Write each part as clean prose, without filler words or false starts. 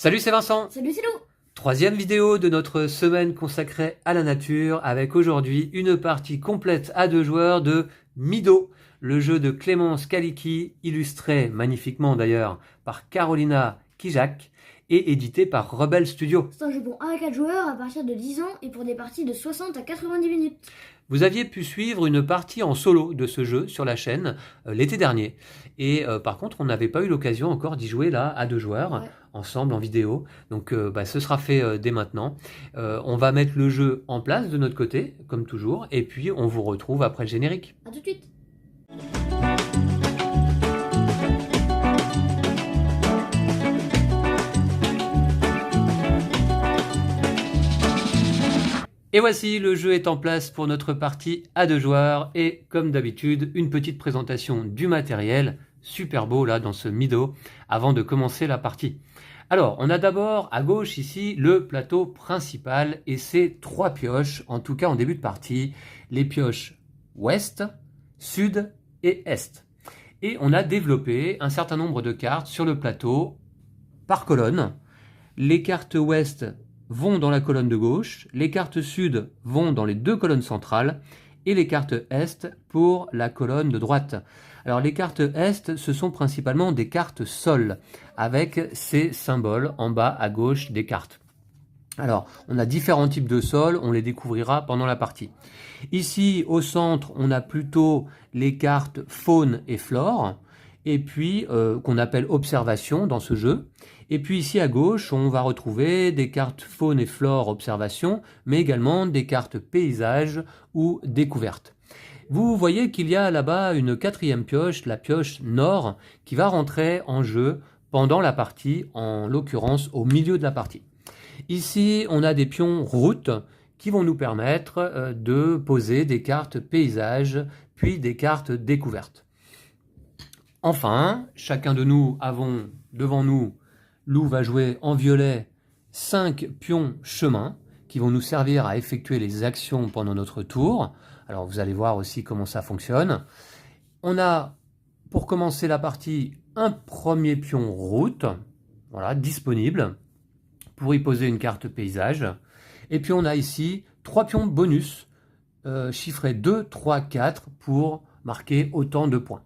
Salut, c'est Vincent. Salut, c'est Lou. Troisième vidéo de notre semaine consacrée à la nature avec aujourd'hui une partie complète à 2 joueurs de Mido, le jeu de Clémence Kaliki, illustré magnifiquement d'ailleurs par Carolina Kijak et édité par Rebel Studio. C'est un jeu pour 1 à 4 joueurs à partir de 10 ans et pour des parties de 60 à 90 minutes. Vous aviez pu suivre une partie en solo de ce jeu sur la chaîne l'été dernier. Et par contre, on n'avait pas eu l'occasion encore d'y jouer là à 2 joueurs, Ouais. ensemble en vidéo. Donc ce sera fait dès maintenant. On va mettre le jeu en place de notre côté, comme toujours. Et puis on vous retrouve après le générique. A tout de suite. Et voici, le jeu est en place pour notre partie à 2 joueurs. Et comme d'habitude, une petite présentation du matériel. Super beau là dans ce Mido avant de commencer la partie. Alors, on a d'abord à gauche ici le plateau principal et ses 3 pioches, en tout cas en début de partie, les pioches ouest, sud et est. Et on a développé un certain nombre de cartes sur le plateau par colonne. Les cartes ouest vont dans la colonne de gauche, les cartes sud vont dans les 2 colonnes centrales et les cartes est pour la colonne de droite. Alors les cartes est, ce sont principalement des cartes sol, avec ces symboles en bas à gauche des cartes. Alors, on a différents types de sols, on les découvrira pendant la partie. Ici, au centre, on a plutôt les cartes faune et flore, et puis qu'on appelle observation dans ce jeu. Et puis ici à gauche, on va retrouver des cartes faune et flore observation, mais également des cartes paysage ou découverte. Vous voyez qu'il y a là-bas une 4e pioche, la pioche nord, qui va rentrer en jeu pendant la partie, en l'occurrence au milieu de la partie. Ici, on a des pions route qui vont nous permettre de poser des cartes paysage, puis des cartes découvertes. Enfin, chacun de nous avons devant nous, Lou va jouer en violet 5 pions chemin qui vont nous servir à effectuer les actions pendant notre tour. Alors vous allez voir aussi comment ça fonctionne. On a, pour commencer la partie, un premier pion route, voilà, disponible pour y poser une carte paysage. Et puis on a ici 3 pions bonus, chiffrés 2, 3, 4 pour marquer autant de points.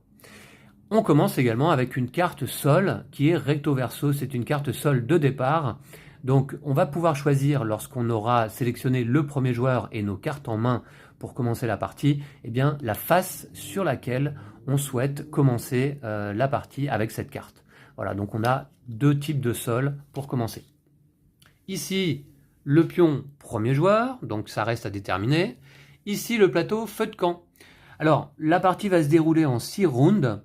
On commence également avec une carte sol qui est recto verso, c'est une carte sol de départ. Donc on va pouvoir choisir, lorsqu'on aura sélectionné le premier joueur et nos cartes en main pour commencer la partie, eh bien, la face sur laquelle on souhaite commencer la partie avec cette carte. Voilà, donc on a 2 types de sol pour commencer. Ici, le pion premier joueur, donc ça reste à déterminer. Ici, le plateau feu de camp. Alors, la partie va se dérouler en 6 rounds.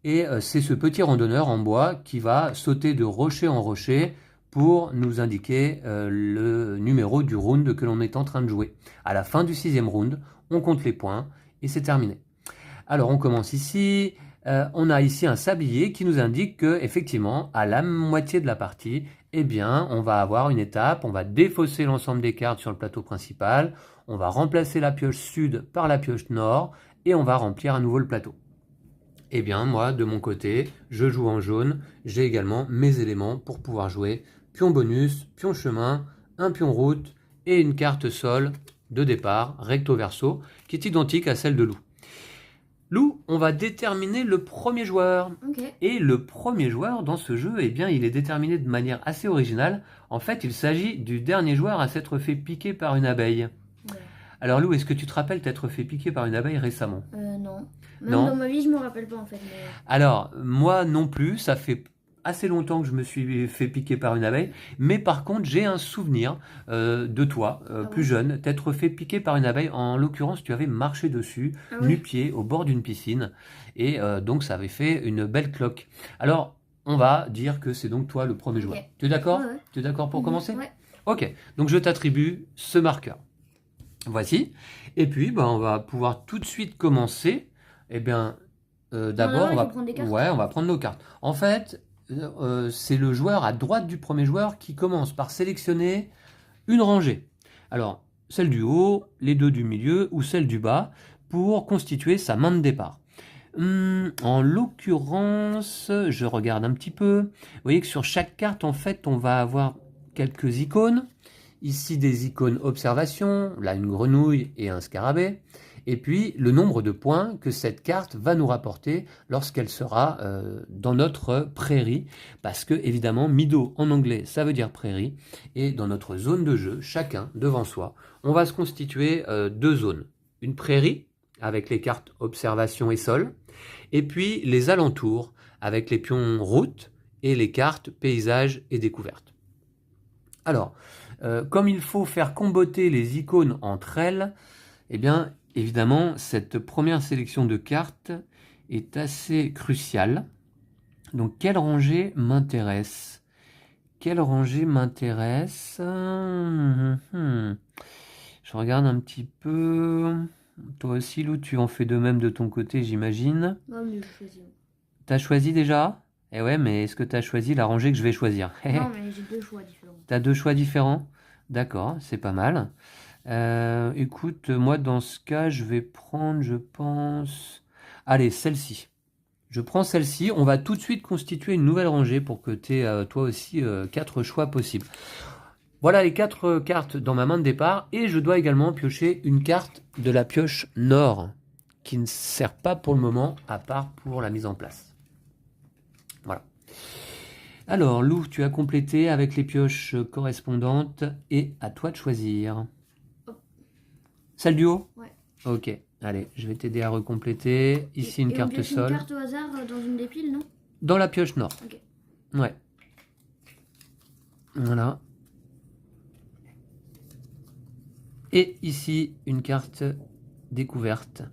Et c'est ce petit randonneur en bois qui va sauter de rocher en rocher pour nous indiquer le numéro du round que l'on est en train de jouer. À la fin du 6e round, on compte les points et c'est terminé. Alors on commence ici, on a ici un sablier qui nous indique que effectivement à la moitié de la partie, eh bien on va avoir une étape, on va défausser l'ensemble des cartes sur le plateau principal, on va remplacer la pioche sud par la pioche nord et on va remplir à nouveau le plateau. Eh bien, moi, de mon côté, je joue en jaune. J'ai également mes éléments pour pouvoir jouer pion bonus, pion chemin, un pion route et une carte sol de départ, recto verso, qui est identique à celle de Lou. Lou, on va déterminer le premier joueur. Ok. Et le premier joueur dans ce jeu, eh bien, il est déterminé de manière assez originale. En fait, il s'agit du dernier joueur à s'être fait piquer par une abeille. Ouais. Alors Lou, est-ce que tu te rappelles t'être fait piquer par une abeille récemment ? Non. Même Non. dans ma vie, je me rappelle pas en fait. Mais... Alors, moi non plus, ça fait assez longtemps que je me suis fait piquer par une abeille, mais par contre, j'ai un souvenir de toi, plus jeune, t'être fait piquer par une abeille. En l'occurrence, tu avais marché dessus, nu-pied, au bord d'une piscine, et donc ça avait fait une belle cloque. Alors, on va dire que c'est donc toi le premier joueur. Tu es d'accord ? Ouais. Tu es d'accord pour commencer ? Ouais. Ok, donc je t'attribue ce marqueur. Voici. Et puis, on va pouvoir tout de suite commencer. Eh bien, d'abord, on va prendre nos cartes. En fait, c'est le joueur à droite du premier joueur qui commence par sélectionner une rangée. Alors, celle du haut, les 2 du milieu ou celle du bas pour constituer sa main de départ. En l'occurrence, je regarde un petit peu. Vous voyez que sur chaque carte, en fait, on va avoir quelques icônes. Ici, des icônes observation, là, une grenouille et un scarabée. Et puis, le nombre de points que cette carte va nous rapporter lorsqu'elle sera dans notre prairie. Parce que, évidemment, Meadow, en anglais, ça veut dire prairie. Et dans notre zone de jeu, chacun, devant soi, on va se constituer deux zones. Une prairie, avec les cartes observation et sol. Et puis, les alentours, avec les pions route et les cartes paysage et découverte. Alors, comme il faut faire comboter les icônes entre elles, eh bien, évidemment, cette première sélection de cartes est assez cruciale. Donc, quelle rangée m'intéresse? Quelle rangée m'intéresse? Je regarde un petit peu. Toi aussi, Lou, tu en fais de même de ton côté, j'imagine. Non, mais je choisis. T'as choisi déjà? Eh ouais, mais est-ce que t'as choisi la rangée que je vais choisir? Non, mais j'ai deux choix différents. T'as deux choix différents? D'accord, c'est pas mal. Écoute, moi dans ce cas, je vais prendre, je pense... Allez, celle-ci. Je prends celle-ci. On va tout de suite constituer une nouvelle rangée pour que tu aies toi aussi 4 choix possibles. Voilà les 4 cartes dans ma main de départ. Et je dois également piocher une carte de la pioche Nord, qui ne sert pas pour le moment, à part pour la mise en place. Voilà. Alors, Lou, tu as complété avec les pioches correspondantes et à toi de choisir. Celle du haut? Ouais. Ok, allez, je vais t'aider à recompléter. Ici, une carte sol. Une carte au hasard dans une des piles, non? Dans la pioche nord. Ok. Ouais. Voilà. Et ici, une carte découverte.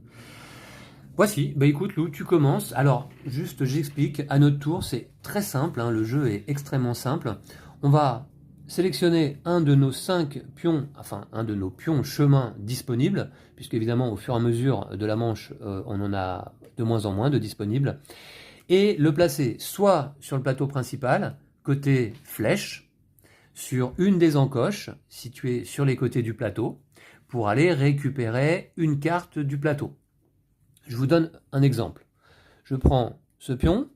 Voici, bah écoute Lou, tu commences. Alors, juste j'explique, à notre tour, c'est très simple, hein, le jeu est extrêmement simple. On va sélectionner un de nos 5 pions, enfin un de nos pions chemin disponibles, puisque évidemment au fur et à mesure de la manche, on en a de moins en moins de disponibles, et le placer soit sur le plateau principal, côté flèche, sur une des encoches situées sur les côtés du plateau, pour aller récupérer une carte du plateau. Je vous donne un exemple. Je prends ce pion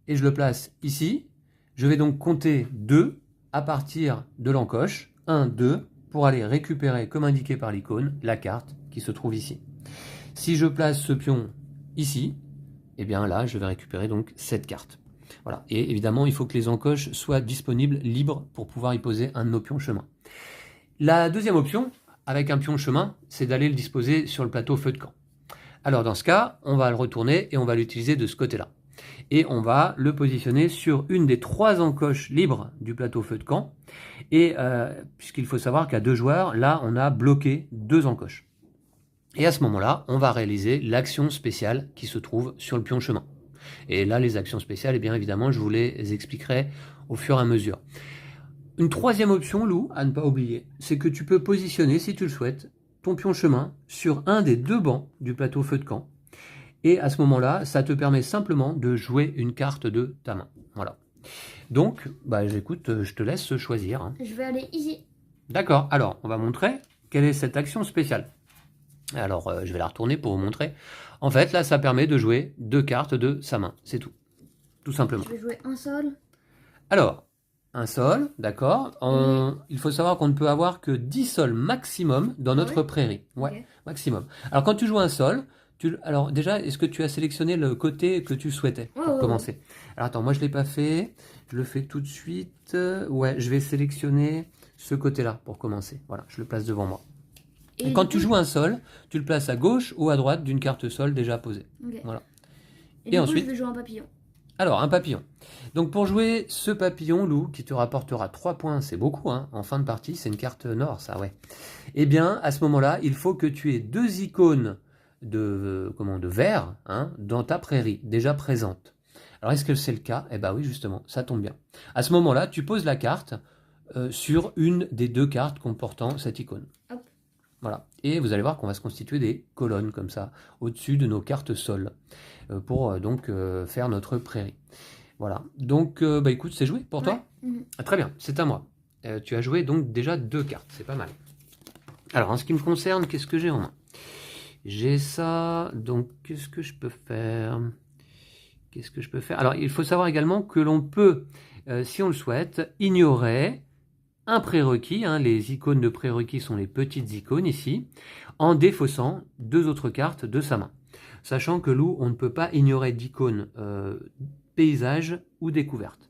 et je le place ici. Je vais donc compter 2 à partir de l'encoche. 1, 2, pour aller récupérer, comme indiqué par l'icône, la carte qui se trouve ici. Si je place ce pion ici, eh bien là, je vais récupérer donc cette carte. Voilà. Et évidemment, il faut que les encoches soient disponibles, libres, pour pouvoir y poser un de nos pions chemin. La deuxième option, avec un pion chemin, c'est d'aller le disposer sur le plateau feu de camp. Alors dans ce cas, on va le retourner et on va l'utiliser de ce côté-là. Et on va le positionner sur une des 3 encoches libres du plateau feu de camp. Et puisqu'il faut savoir qu'à 2 joueurs, là, on a bloqué 2 encoches. Et à ce moment-là, on va réaliser l'action spéciale qui se trouve sur le pion chemin. Et là, les actions spéciales, eh bien évidemment, je vous les expliquerai au fur et à mesure. Une troisième option, Lou, à ne pas oublier, c'est que tu peux positionner, si tu le souhaites, ton pion chemin sur un des 2 bancs du plateau feu de camp. Et à ce moment-là, ça te permet simplement de jouer une carte de ta main. Voilà. Donc, bah, écoute, je te laisse choisir. Hein. Je vais aller ici. D'accord. Alors, on va montrer quelle est cette action spéciale. Alors, je vais la retourner pour vous montrer. En fait, là, ça permet de jouer 2 cartes de sa main. C'est tout. Tout simplement. Je vais jouer un sol. Alors, un sol, d'accord. Il faut savoir qu'on ne peut avoir que 10 sols maximum dans notre prairie. Ouais, okay. Maximum. Alors, quand tu joues un sol, alors déjà, est-ce que tu as sélectionné le côté que tu souhaitais pour commencer? Alors, attends, moi, je ne l'ai pas fait. Je le fais tout de suite. Ouais, je vais sélectionner ce côté-là pour commencer. Voilà, je le place devant moi. Et quand tu joues un sol, tu le places à gauche ou à droite d'une carte sol déjà posée. Okay. Voilà. Et ensuite, je vais jouer un papillon. Alors, un papillon. Donc, pour jouer ce papillon, Lou, qui te rapportera 3 points, c'est beaucoup, hein, en fin de partie, c'est une carte nord, ça, ouais. Eh bien, à ce moment-là, il faut que tu aies 2 icônes de vert, hein, dans ta prairie, déjà présentes. Alors, est-ce que c'est le cas? Eh bien oui, justement, ça tombe bien. À ce moment-là, tu poses la carte sur une des 2 cartes comportant cette icône. Hop. Voilà. Et vous allez voir qu'on va se constituer des colonnes comme ça, au-dessus de nos cartes sol, pour donc faire notre prairie. Voilà. Donc, bah écoute, c'est joué pour toi? Ah, très bien, c'est à moi. Tu as joué donc déjà 2 cartes, c'est pas mal. Alors, en ce qui me concerne, qu'est-ce que j'ai en main? J'ai ça, donc qu'est-ce que je peux faire? Qu'est-ce que je peux faire? Alors, il faut savoir également que l'on peut, si on le souhaite, ignorer un prérequis, hein, les icônes de prérequis sont les petites icônes ici, en défaussant deux autres cartes de sa main. Sachant que Lou, on ne peut pas ignorer d'icônes paysage ou découverte.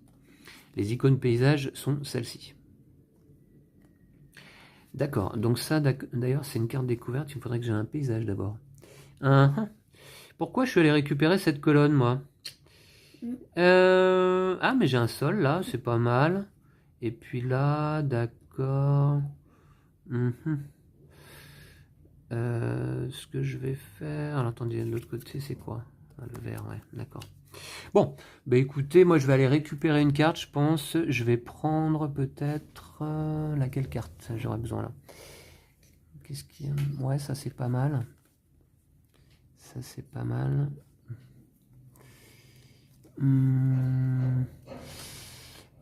Les icônes paysage sont celles-ci. D'accord, donc ça d'ailleurs c'est une carte découverte, il faudrait que j'ai un paysage d'abord. Pourquoi je suis allé récupérer cette colonne moi? Ah mais j'ai un sol là, c'est pas mal. Et puis là, d'accord. Ce que je vais faire... Alors attendez, de l'autre côté c'est quoi? Le vert, ouais, d'accord. Bon, bah écoutez, moi je vais aller récupérer une carte, je pense. Je vais prendre peut-être... laquelle carte j'aurais besoin là? Qu'est-ce qu'il y a? Ouais, ça c'est pas mal. Ça c'est pas mal.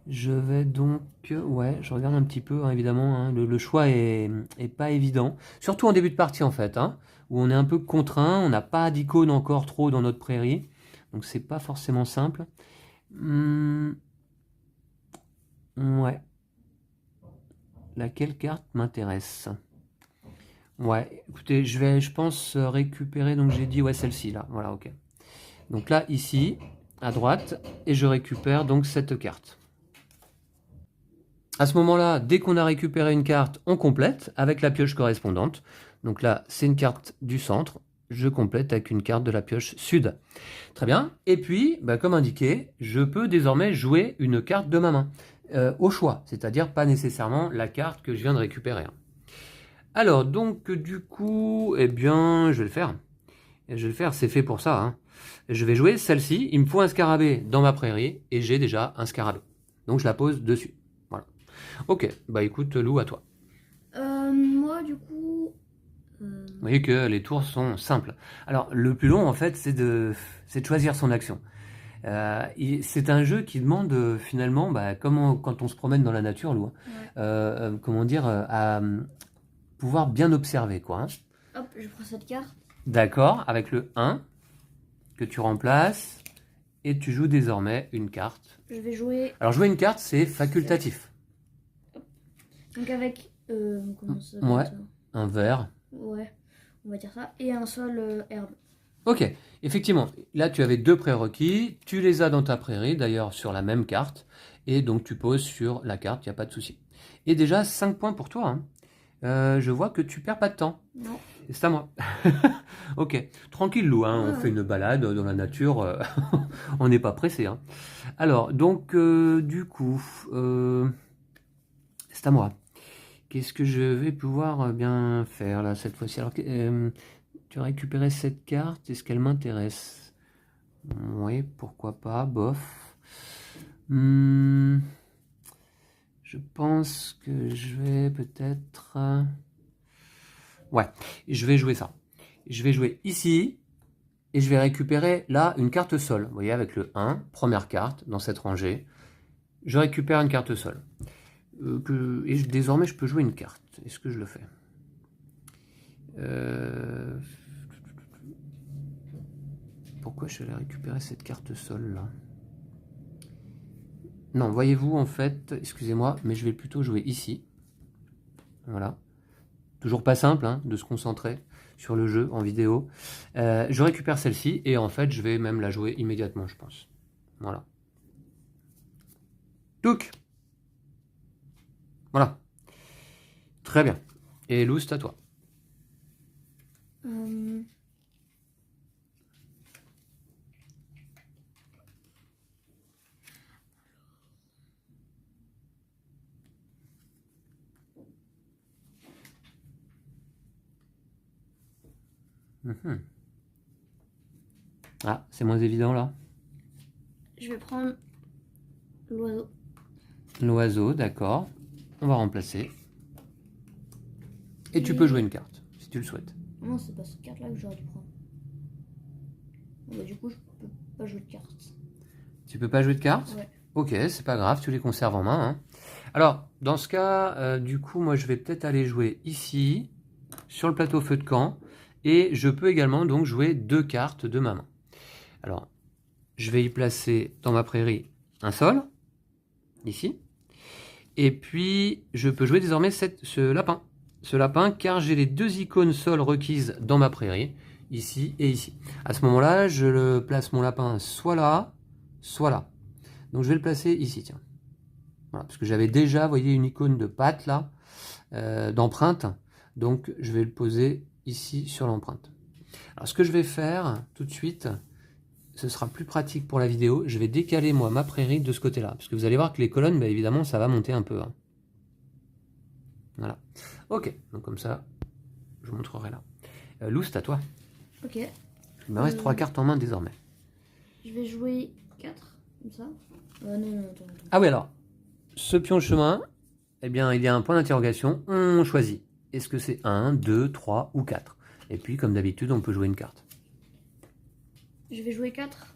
Je vais donc... Ouais, je regarde un petit peu, hein, évidemment. Hein, le choix est pas évident. Surtout en début de partie, en fait. Hein, où on est un peu contraint. On n'a pas d'icône encore trop dans notre prairie. Donc, c'est pas forcément simple. Ouais. Laquelle carte m'intéresse? Ouais, écoutez, je pense, récupérer... Donc, j'ai dit, ouais, celle-ci, là. Voilà, ok. Donc là, ici, à droite. Et je récupère donc cette carte. À ce moment-là, dès qu'on a récupéré une carte, on complète avec la pioche correspondante. Donc là, c'est une carte du centre. Je complète avec une carte de la pioche sud. Très bien. Et puis, bah, comme indiqué, je peux désormais jouer une carte de ma main. Au choix, c'est-à-dire pas nécessairement la carte que je viens de récupérer. Alors, donc, du coup, eh bien, je vais le faire. Je vais le faire, c'est fait pour ça. Hein. Je vais jouer celle-ci. Il me faut un scarabée dans ma prairie et j'ai déjà un scarabée. Donc, je la pose dessus. Ok, bah écoute Lou, à toi. Moi du coup... Vous voyez que les tours sont simples. Alors le plus long en fait c'est de choisir son action. C'est un jeu qui demande finalement, bah, comment quand on se promène dans la nature, Lou, comment dire, à pouvoir bien observer quoi. Hein. Hop, je prends cette carte. D'accord, avec le 1 que tu remplaces et tu joues désormais une carte. Je vais jouer... Alors jouer une carte c'est facultatif. Donc avec... comment ça Ouais, un vert. Ouais, on va dire ça. Et un sol herbe. Ok, effectivement, là tu avais deux prérequis, tu les as dans ta prairie, d'ailleurs sur la même carte, et donc tu poses sur la carte, il n'y a pas de souci. Et déjà 5 points pour toi, hein. Je vois que tu perds pas de temps. Non. C'est à moi. Ok, tranquille Lou, hein, on fait une balade dans la nature, on n'est pas pressé. Hein. Alors, donc du coup, c'est à moi. Qu'est-ce que je vais pouvoir bien faire là cette fois-ci? Alors, tu as récupéré cette carte, est-ce qu'elle m'intéresse? Oui, pourquoi pas, bof. Je pense que je vais peut-être... Ouais, je vais jouer ça. Je vais jouer ici, et je vais récupérer là une carte sol. Vous voyez, avec le 1, première carte dans cette rangée. Je récupère une carte sol. Et désormais, je peux jouer une carte. Est-ce que je le fais? Pourquoi je suis allé récupérer cette carte sol là? Non, voyez-vous en fait, excusez-moi, mais je vais plutôt jouer ici. Voilà. Toujours pas simple hein, de se concentrer sur le jeu en vidéo. Je récupère celle-ci et en fait je vais même la jouer immédiatement je pense. Voilà. Touc. Voilà. Très bien. Et Lou, c'est à toi. Ah, c'est moins évident là. Je vais prendre l'oiseau. L'oiseau, d'accord. On va remplacer. Et tu peux jouer une carte, si tu le souhaites. Non, c'est pas cette carte-là que j'aurais dû prendre. Bon, bah, du coup, je peux pas jouer de carte. Tu peux pas jouer de carte? Ouais. Ok, c'est pas grave, tu les conserves en main. Hein. Alors, dans ce cas, du coup, moi, je vais peut-être aller jouer ici, sur le plateau feu de camp, Et je peux également donc jouer 2 cartes de ma main. Alors, je vais y placer dans ma prairie un sol, ici. Et puis, je peux jouer désormais ce lapin. Ce lapin, car j'ai les 2 icônes sol requises dans ma prairie, ici et ici. À ce moment-là, je place mon lapin soit là, soit là. Donc, je vais le placer ici, tiens. Voilà, parce que j'avais déjà, vous voyez, une icône de patte, là, d'empreinte. Donc, je vais le poser ici sur l'empreinte. Alors, ce que je vais faire tout de suite, ce sera plus pratique pour la vidéo. Je vais décaler, moi, ma prairie de ce côté-là. Parce que vous allez voir que les colonnes, bah, évidemment, ça va monter un peu. Hein. Voilà. Ok, donc comme ça, je vous montrerai là. Lou, c'est à toi. Ok. Il me reste 3 cartes en main désormais. Je vais jouer 4, comme ça. Non, attends. Ah oui, alors, ce pion chemin, eh bien, il y a un point d'interrogation. On choisit. Est-ce que c'est 1, 2, 3 ou 4? Et puis, comme d'habitude, on peut jouer une carte. Je vais jouer 4.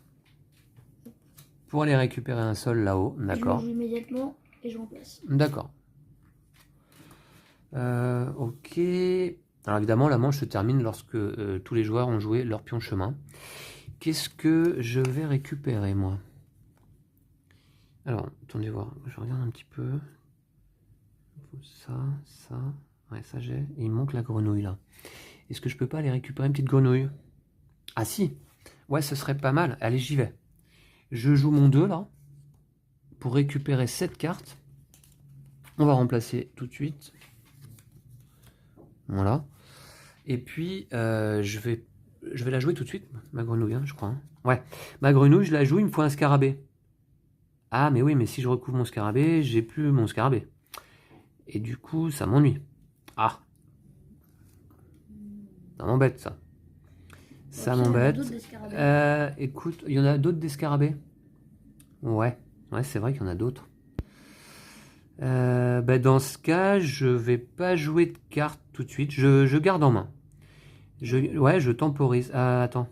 Pour aller récupérer un sol là-haut, d'accord. Je le joue immédiatement et je remplace. D'accord. Ok. Alors évidemment, la manche se termine lorsque tous les joueurs ont joué leur pion chemin. Qu'est-ce que je vais récupérer, moi? Alors, attendez voir, je regarde un petit peu. Ça. Ouais, ça j'ai. Et il me manque la grenouille, là. Est-ce que je peux pas aller récupérer une petite grenouille? Ah si. Ouais, ce serait pas mal. Allez, j'y vais. Je joue mon 2, là. Pour récupérer cette carte. On va remplacer tout de suite. Voilà. Et puis, je vais la jouer tout de suite, ma grenouille, hein, je crois. Hein. Ouais, ma grenouille, je la joue, il me faut un scarabée. Ah, mais oui, mais si je recouvre mon scarabée, j'ai plus mon scarabée. Et du coup, ça m'ennuie. Ah. Ça m'embête, ça. Ça m'embête. Écoute, il y en a d'autres des scarabées? Ouais, c'est vrai qu'il y en a d'autres. Dans ce cas, je vais pas jouer de carte tout de suite. Je garde en main. Je temporise. Attends.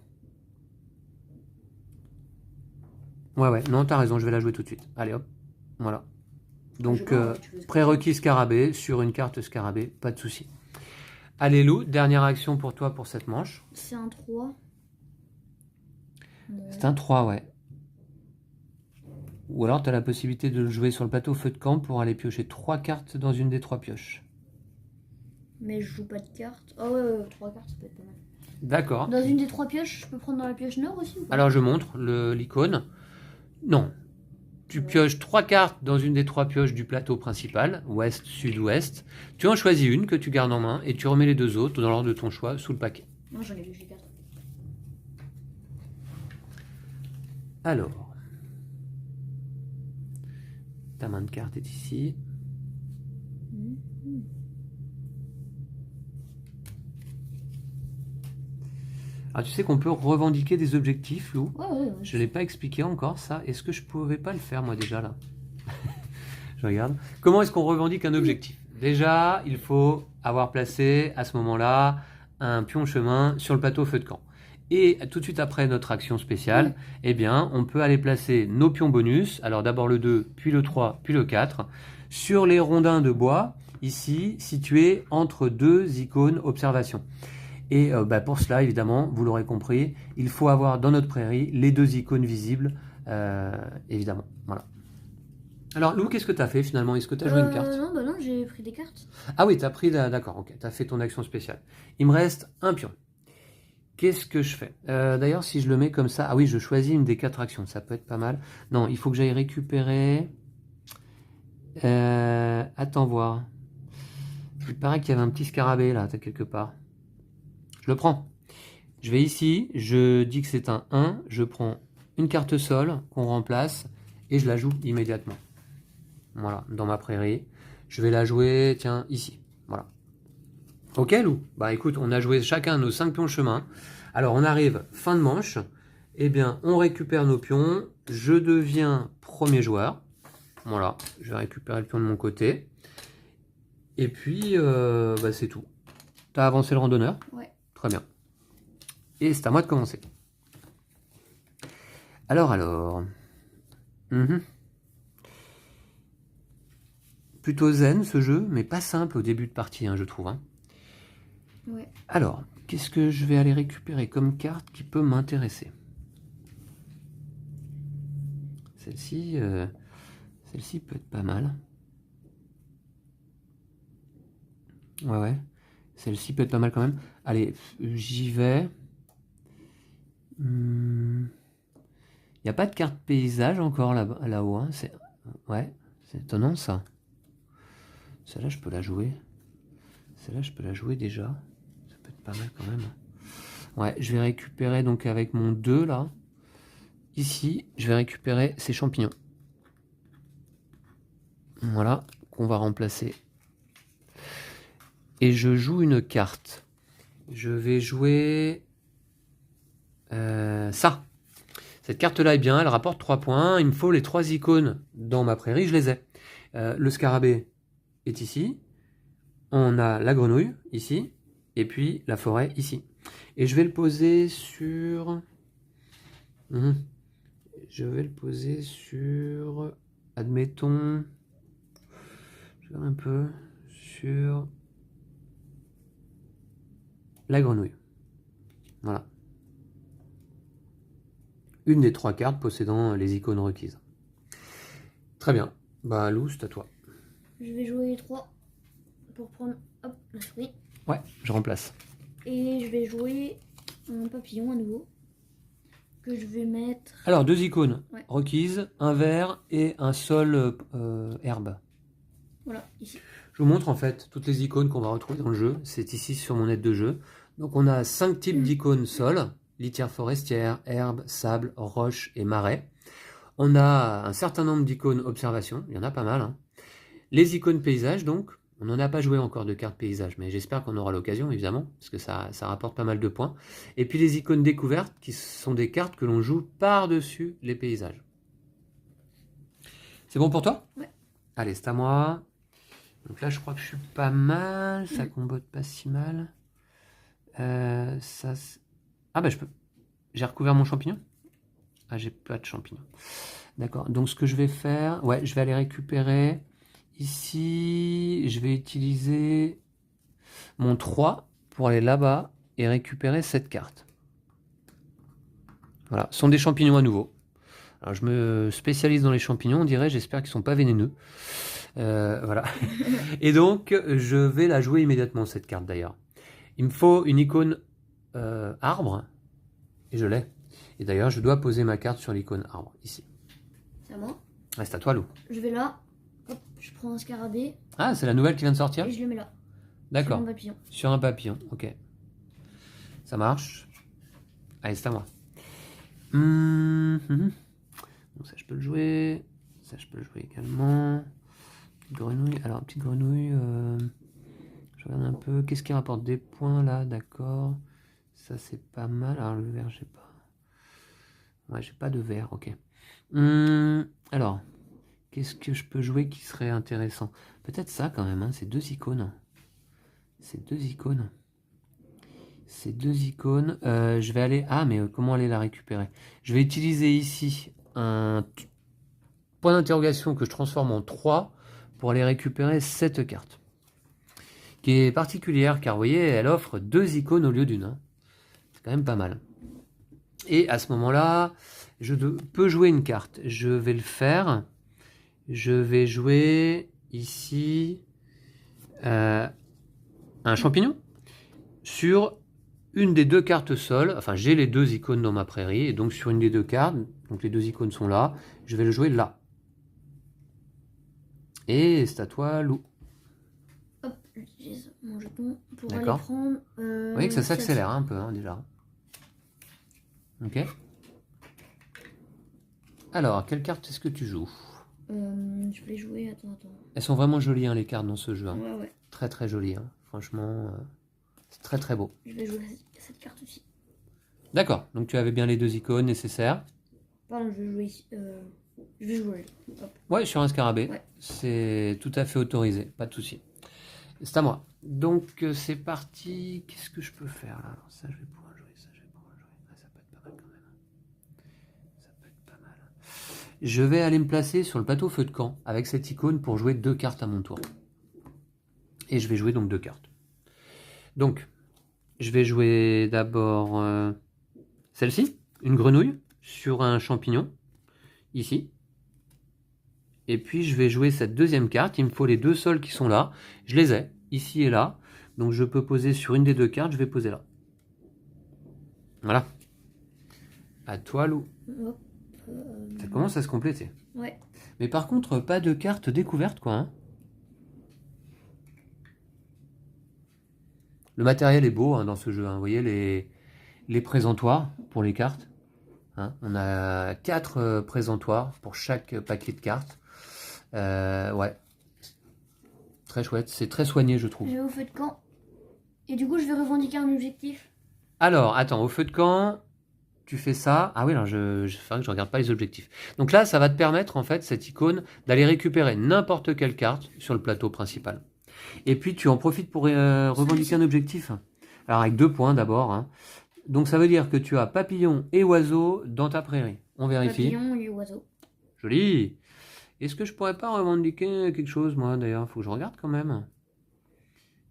Ouais, non, t'as raison, je vais la jouer tout de suite. Allez, hop. Voilà. Donc, prérequis scarabée sur une carte scarabée, pas de souci. Allez, Lou, dernière action pour toi pour cette manche. C'est un 3. C'est un 3, ouais. Ou alors, tu as la possibilité de le jouer sur le plateau feu de camp pour aller piocher 3 cartes dans une des 3 pioches. Mais je joue pas de cartes. Oh ouais, 3 cartes, ça peut être pas mal. D'accord. Dans une des 3 pioches, je peux prendre dans la pioche nord aussi ou pas? Alors, je montre l'icône. Non. Tu pioches 3 cartes dans une des 3 pioches du plateau principal, ouest, sud, ouest. Tu en choisis une que tu gardes en main et tu remets les 2 autres dans l'ordre de ton choix sous le paquet. Non, j'en ai pioché 4. Alors. Ta main de carte est ici. Alors tu sais qu'on peut revendiquer des objectifs, Lou. Ouais. Je ne l'ai pas expliqué encore, ça. Est-ce que je pouvais pas le faire, moi, déjà, là? Je regarde. Comment est-ce qu'on revendique un objectif? Déjà, il faut avoir placé, à ce moment-là, un pion chemin sur le plateau feu de camp. Et tout de suite après notre action spéciale, eh bien, on peut aller placer nos pions bonus, alors d'abord le 2, puis le 3, puis le 4, sur les rondins de bois, ici, situés entre 2 icônes observation. Et pour cela, évidemment, vous l'aurez compris, il faut avoir dans notre prairie les 2 icônes visibles, évidemment. Voilà. Alors, Lou, qu'est-ce que tu as fait finalement? Est-ce que tu as joué une carte? Non, j'ai pris des cartes. Ah oui, tu as pris, d'accord, ok, tu as fait ton action spéciale. Il me reste un pion. Qu'est-ce que je fais? D'ailleurs, si je le mets comme ça, ah oui, je choisis une des 4 actions, ça peut être pas mal. Non, il faut que j'aille récupérer... attends voir. Il paraît qu'il y avait un petit scarabée là, quelque part. Je le prends. Je vais ici, je dis que c'est un 1, je prends une carte sol qu'on remplace et je la joue immédiatement. Voilà, dans ma prairie. Je vais la jouer, tiens, ici. Voilà. Ok, Lou? Bah écoute, on a joué chacun nos 5 pions chemin. Alors on arrive fin de manche. Eh bien, on récupère nos pions. Je deviens premier joueur. Voilà, je vais récupérer le pion de mon côté. Et puis, c'est tout. T'as avancé le randonneur? Ouais. Très bien. Et c'est à moi de commencer. Alors. Plutôt zen ce jeu, mais pas simple au début de partie, hein, je trouve. Hein. Ouais. Alors, qu'est-ce que je vais aller récupérer comme carte qui peut m'intéresser? Celle-ci peut être pas mal. Ouais. Celle-ci peut être pas mal quand même. Allez, j'y vais. Il n'y a pas de carte paysage encore là-haut. Hein. Ouais, c'est étonnant ça. Celle-là, je peux la jouer. Celle-là, je peux la jouer déjà. Ça peut être pas mal quand même. Ouais, je vais récupérer donc avec mon 2 là. Ici, je vais récupérer ces champignons. Voilà, qu'on va remplacer. Et je joue une carte. Je vais jouer ça. Cette carte-là est bien, elle rapporte 3 points. Il me faut les 3 icônes dans ma prairie, je les ai. Le scarabée est ici. On a la grenouille ici. Et puis la forêt ici. Et je vais le poser sur... Je vais le poser sur... Admettons... Je regarde un peu... Sur... La grenouille. Voilà. Une des 3 cartes possédant les icônes requises. Très bien. Bah Lou, c'est à toi. Je vais jouer les 3 pour prendre hop, la souris. Ouais, je remplace. Et je vais jouer un papillon à nouveau. Que je vais mettre... Alors, 2 icônes requises, un vert et un sol herbe. Voilà, ici. Je vous montre en fait toutes les icônes qu'on va retrouver dans le jeu. C'est ici sur mon aide de jeu. Donc on a 5 types d'icônes sol. Litière forestière, herbe, sable, roche et marais. On a un certain nombre d'icônes observation. Il y en a pas mal. Hein. Les icônes paysage donc. On n'en a pas joué encore de cartes paysage, mais j'espère qu'on aura l'occasion, évidemment, parce que ça rapporte pas mal de points. Et puis les icônes découvertes, qui sont des cartes que l'on joue par-dessus les paysages. C'est bon pour toi? Ouais. Allez, c'est à moi. Donc là, je crois que je suis pas mal. Ça combote pas si mal. Ah bah je peux... J'ai recouvert mon champignon? Ah, j'ai pas de champignon. D'accord. Donc ce que je vais faire... Ouais, je vais aller récupérer... Ici, je vais utiliser mon 3 pour aller là-bas et récupérer cette carte. Voilà, ce sont des champignons à nouveau. Alors, je me spécialise dans les champignons, on dirait, j'espère qu'ils ne sont pas vénéneux. Voilà. Et donc, je vais la jouer immédiatement, cette carte d'ailleurs. Il me faut une icône arbre, et je l'ai. Et d'ailleurs, je dois poser ma carte sur l'icône arbre, ici. C'est à moi. Reste à toi, Lou. Je vais là. Hop, je prends un scarabée. Ah, c'est la nouvelle qui vient de sortir? Et je le mets là. D'accord. Sur un papillon. Sur un papillon, ok. Ça marche. Allez, c'est à moi. Donc ça, je peux le jouer. Ça, je peux le jouer également. Petite grenouille. Alors, petite grenouille. Je regarde un peu. Qu'est-ce qui rapporte des points là? D'accord. Ça, c'est pas mal. Alors, le vert, j'ai pas. Ouais, j'ai pas de vert, ok. Alors. Qu'est-ce que je peux jouer qui serait intéressant? Peut-être ça quand même, hein, ces 2 icônes. Ces 2 icônes. Ces 2 icônes. Je vais aller... Ah, mais comment aller la récupérer? Je vais utiliser ici un point d'interrogation que je transforme en 3 pour aller récupérer cette carte. Qui est particulière car, vous voyez, elle offre 2 icônes au lieu d'une. Hein. C'est quand même pas mal. Et à ce moment-là, je peux jouer une carte. Je vais le faire... Je vais jouer ici un champignon sur une des 2 cartes sol. Enfin, j'ai les 2 icônes dans ma prairie. Et donc, sur une des 2 cartes, donc les 2 icônes sont là. Je vais le jouer là. Et c'est à toi, Lou. Hop, j'utilise mon jeton pour aller D'accord. prendre... Vous voyez que ça s'accélère un peu, hein, déjà. Ok. Alors, quelle carte est-ce que tu joues? Je vais jouer, attends. Elles sont vraiment jolies, hein, les cartes dans ce jeu. Hein. Ouais. Très très jolies. Hein. Franchement, c'est très très beau. Je vais jouer cette carte aussi. D'accord, donc tu avais bien les 2 icônes nécessaires. Pardon, je vais jouer ici. Je vais jouer. Hop. Ouais, sur un scarabée. Ouais. C'est tout à fait autorisé, pas de souci. C'est à moi. Donc c'est parti. Qu'est-ce que je peux faire là? Alors, ça, je vais pouvoir jouer. Ça, je vais pouvoir jouer. Ah, ça peut être pas mal quand même. Ça peut être pas mal. Je vais aller me placer sur le plateau feu de camp avec cette icône pour jouer 2 cartes à mon tour. Et je vais jouer donc 2 cartes. Donc, je vais jouer d'abord celle-ci, une grenouille, sur un champignon, ici. Et puis je vais jouer cette deuxième carte. Il me faut les deux sols qui sont là. Je les ai, ici et là. Donc je peux poser sur une des deux cartes, je vais poser là. Voilà. À toi, Lou. Hop, Ça commence à se compléter. ouais. Mais par contre, pas de carte découverte, quoi. Hein. Le matériel est beau hein, dans ce jeu. Hein. Vous voyez les présentoirs pour les cartes. Hein. On a 4 présentoirs pour chaque paquet de cartes. Ouais. Très chouette. C'est très soigné, je trouve. Je vais au feu de camp. Et du coup, je vais revendiquer un objectif. Alors, attends, au feu de camp, tu fais ça. Ah oui, alors je ferais que je regarde pas les objectifs. Donc là, ça va te permettre, en fait, cette icône, d'aller récupérer n'importe quelle carte sur le plateau principal. Et puis, tu en profites pour revendiquer un objectif. Alors, avec 2 points d'abord. Hein. Donc, ça veut dire que tu as papillon et oiseau dans ta prairie. On vérifie. Papillon et oiseau. Joli. Est-ce que je pourrais pas revendiquer quelque chose, moi, d'ailleurs? Faut que je regarde quand même.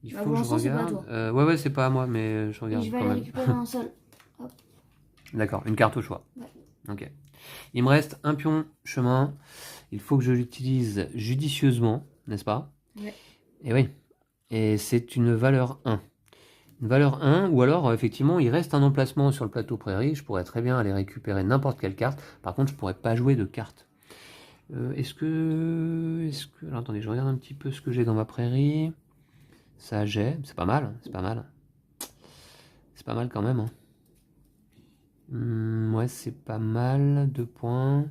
Il Bah, faut pour que je l'instant, c'est pas regarde. à Ouais, c'est pas à moi, mais je Et regarde je vais quand aller même. récupérer un sol. D'accord, une carte au choix. Ouais. Ok. Il me reste un pion chemin. Il faut que je l'utilise judicieusement, n'est-ce pas? Ouais. Et oui. Et c'est une valeur 1. Une valeur 1, ou alors, effectivement, il reste un emplacement sur le plateau prairie. Je pourrais très bien aller récupérer n'importe quelle carte. Par contre, je pourrais pas jouer de carte. Est-ce que... Alors, attendez, je regarde un petit peu ce que j'ai dans ma prairie. Ça, j'ai. C'est pas mal, c'est pas mal. C'est pas mal quand même. Hein. Ouais, c'est pas mal. 2 points.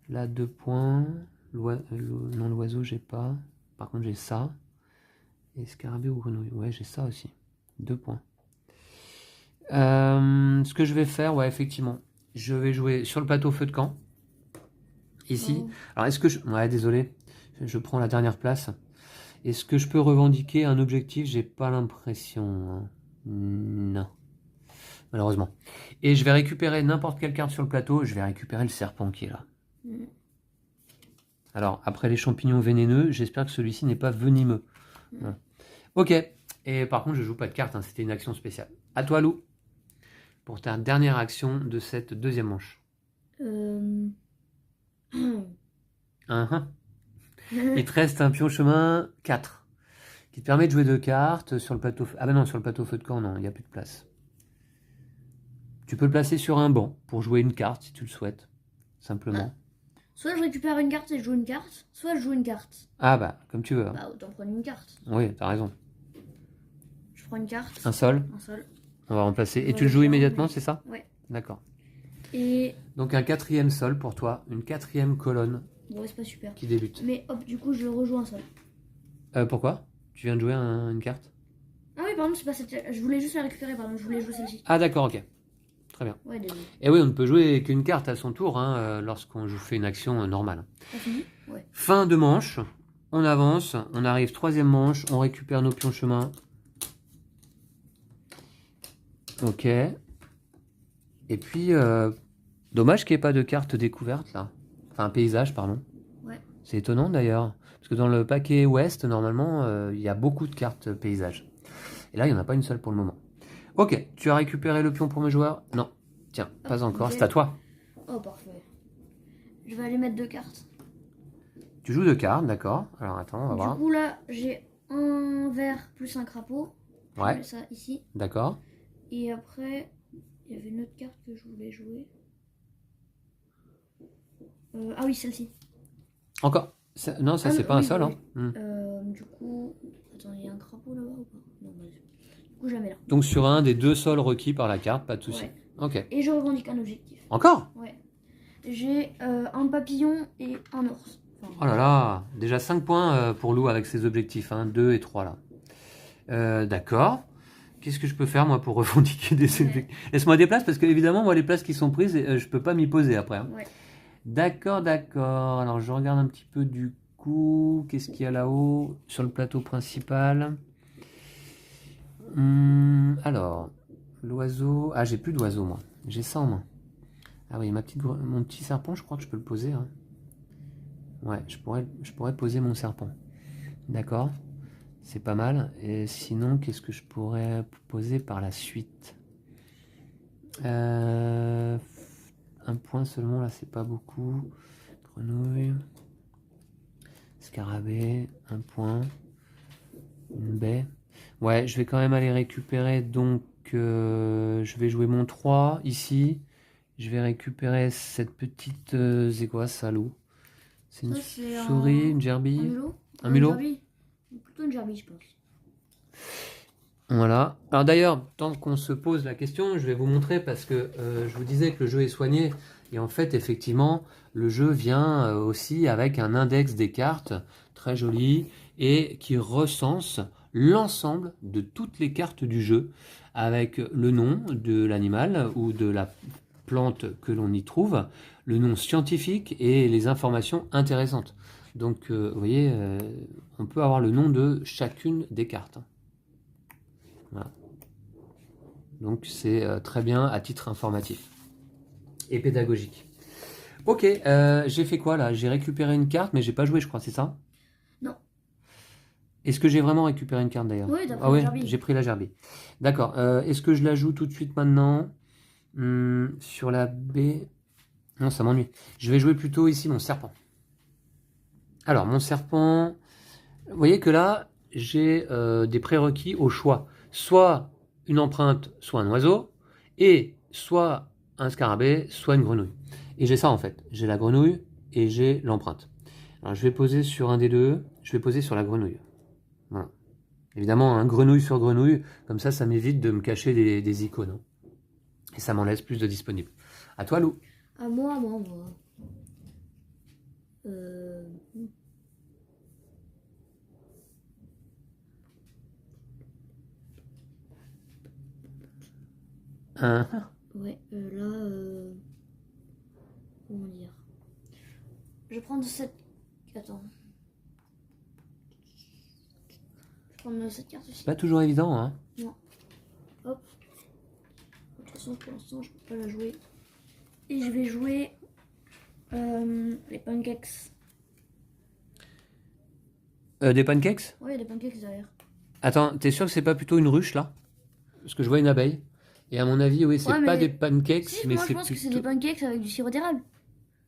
Là, 2 points. Non, l'oiseau, j'ai pas. Par contre, j'ai ça. Et scarabée ou grenouille. Ouais, j'ai ça aussi. 2 points. Ce que je vais faire, ouais, effectivement. Je vais jouer sur le plateau feu de camp. Ici. Oh. Alors, est-ce que je... Ouais, désolé. Je prends la dernière place. Est-ce que je peux revendiquer un objectif? J'ai pas l'impression. Hein. Non. Malheureusement. Et je vais récupérer n'importe quelle carte sur le plateau. Je vais récupérer le serpent qui est là. Alors, après les champignons vénéneux, j'espère que celui-ci n'est pas venimeux. Ouais. Ok. Et par contre, je joue pas de carte. Hein. C'était une action spéciale. À toi, Lou. Pour ta dernière action de cette deuxième manche. Il te reste un pion chemin 4 qui te permet de jouer 2 cartes sur le plateau. Ah ben non, sur le plateau feu de camp, non, il n'y a plus de place. Tu peux le placer sur un banc pour jouer une carte si tu le souhaites, simplement. Soit je récupère une carte et je joue une carte, soit je joue une carte. Ah bah, comme tu veux. Hein. Bah, autant prendre une carte. Oui, t'as raison. Je prends une carte. Un sol. Un sol. On va remplacer. Et Ouais, tu le joues bien, immédiatement, mais- c'est ça? Ouais. D'accord. Et. Donc un 4e sol pour toi, une 4e colonne Bon, c'est pas super. qui débute. Mais hop, du coup, je rejoue un sol. Pourquoi? Tu viens de jouer une carte? Ah oui, pardon, c'est pas cette. Je voulais juste la récupérer, pardon. Je voulais jouer celle-ci. Ah d'accord, ok. Très bien. Ouais, désolé. Et oui, on ne peut jouer qu'une carte à son tour hein, lorsqu'on fait une action normale. T'as fini? Ouais. Fin de manche, on avance, on arrive 3e manche, on récupère nos pions chemin. Ok. Et puis, dommage qu'il n'y ait pas de carte découverte là. Enfin, paysage, pardon. Ouais. C'est étonnant d'ailleurs. Parce que dans le paquet ouest, normalement, il y a beaucoup de cartes paysage. Et là, il n'y en a pas une seule pour le moment. Ok, tu as récupéré le pion pour mes joueurs? Non. Tiens, pas encore, ok. c'est à toi. Oh, parfait. Je vais aller mettre 2 cartes. Tu joues 2 cartes, d'accord. Alors attends, on va Du voir. coup, là, j'ai un vert plus un crapaud. Je Ouais. mets ça ici. D'accord. Et après, il y avait une autre carte que je voulais jouer. Ah oui, celle-ci. Encore non, ça Ah, c'est pas oui, un sol. oui. Hein. Du coup, attends, il y a un crapaud là-bas ou pas? Non, vas-y. Du coup, je la mets là. Donc sur un des 2 sols requis par la carte, pas de souci. Ouais. Ok. Et je revendique un objectif. Encore? Ouais. J'ai un papillon et un ours. Enfin, Oh là là, déjà 5 points pour Lou avec ses objectifs, hein, 2 et 3 là. D'accord. Qu'est-ce que je peux faire moi pour revendiquer des objectifs? Laisse-moi des places parce que évidemment moi les places qui sont prises, je peux pas m'y poser après. Hein. Ouais. D'accord, d'accord. Alors je regarde un petit peu du coup, qu'est-ce qu'il y a là-haut sur le plateau principal. Alors, l'oiseau. Ah, j'ai plus d'oiseau moi. J'ai ça en main. Ah oui, mon petit serpent, je crois que je peux le poser. Hein. Ouais, je pourrais poser mon serpent. D'accord. C'est pas mal. Et sinon, qu'est-ce que je pourrais poser par la suite? Un point seulement, là, c'est pas beaucoup. Grenouille. Scarabée, un point. Une baie. Ouais, je vais quand même aller récupérer. Donc, je vais jouer mon 3 ici. Je vais récupérer cette petite... c'est quoi ça, loup? C'est une souris, une gerbille? Un mulot. Un mulot? Gerbille. Plutôt une gerbille, je pense. Voilà. Alors d'ailleurs, tant qu'on se pose la question, je vais vous montrer parce que je vous disais que le jeu est soigné. Et en fait, effectivement, le jeu vient aussi avec un index des cartes très joli et qui recense l'ensemble de toutes les cartes du jeu avec le nom de l'animal ou de la plante que l'on y trouve, le nom scientifique et les informations intéressantes. Donc, vous voyez, on peut avoir le nom de chacune des cartes. Voilà. Donc c'est très bien à titre informatif et pédagogique. Ok, j'ai fait quoi là? J'ai récupéré une carte, mais j'ai pas joué, je crois, c'est ça? Non. Est-ce que j'ai vraiment récupéré une carte d'ailleurs? Oui, t'as pris Ah la ouais, gerbille. j'ai pris la gerbille. D'accord. Est-ce que je la joue tout de suite maintenant? Sur la B. Non, ça m'ennuie. Je vais jouer plutôt ici mon serpent. Alors, mon serpent. Vous voyez que là, j'ai des prérequis au choix. Soit une empreinte, soit un oiseau, et soit un scarabée, soit une grenouille. Et j'ai ça en fait. J'ai la grenouille et j'ai l'empreinte. Alors je vais poser sur un des deux, je vais poser sur la grenouille. Voilà. Évidemment, un grenouille sur grenouille, comme ça m'évite de me cacher des icônes. Hein. Et ça m'en laisse plus de disponible. À toi, Lou. À moi. Ouais, là, comment dire? Je vais prendre cette... Attends. Je vais prendre cette carte aussi. Pas toujours évident, hein. Non. Hop. De toute façon, pour l'instant, je peux pas la jouer. Et je vais jouer les pancakes. Des pancakes? Ouais, il y a des pancakes derrière. Attends, t'es sûr que c'est pas plutôt une ruche là? Parce que je vois une abeille. Et à mon avis, oui, c'est Ouais, pas mais- des pancakes, Si, mais moi je c'est pense que c'est plutôt... des pancakes avec du sirop d'érable.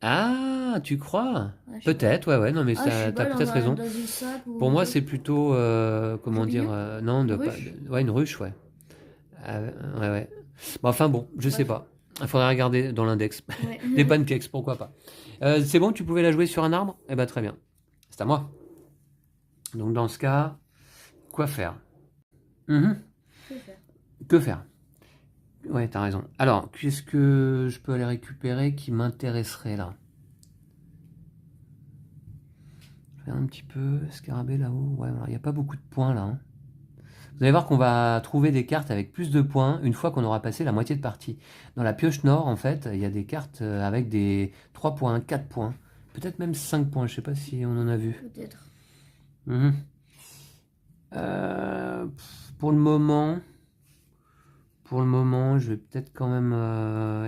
Ah, tu crois? Ouais, je sais Peut-être, ouais, non, mais pas. Ah, je sais t'as pas, peut-être raison. dans une sac ou Pour un moi, truc. c'est plutôt, comment dire, Champignon? non, Une de, ruche? ouais, une ruche, ouais. Ouais. Bon, enfin bon, je sais pas. Il faudrait regarder dans l'index. Ouais. Des pancakes, pourquoi pas. C'est bon, tu pouvais la jouer sur un arbre? Eh ben très bien. C'est à moi. Donc dans ce cas, quoi faire? Mhm. Que faire? Que faire? Ouais, t'as raison. Alors, qu'est-ce que je peux aller récupérer qui m'intéresserait là? Je regarde un petit peu, scarabée là-haut. Ouais, il n'y a pas beaucoup de points là. Hein. Vous allez voir qu'on va trouver des cartes avec plus de points une fois qu'on aura passé la moitié de partie. Dans la pioche nord, en fait, il y a des cartes avec des 3 points, 4 points, peut-être même 5 points. Je sais pas si on en a vu. Peut-être. Mhm. Pour le moment, je vais peut-être quand même...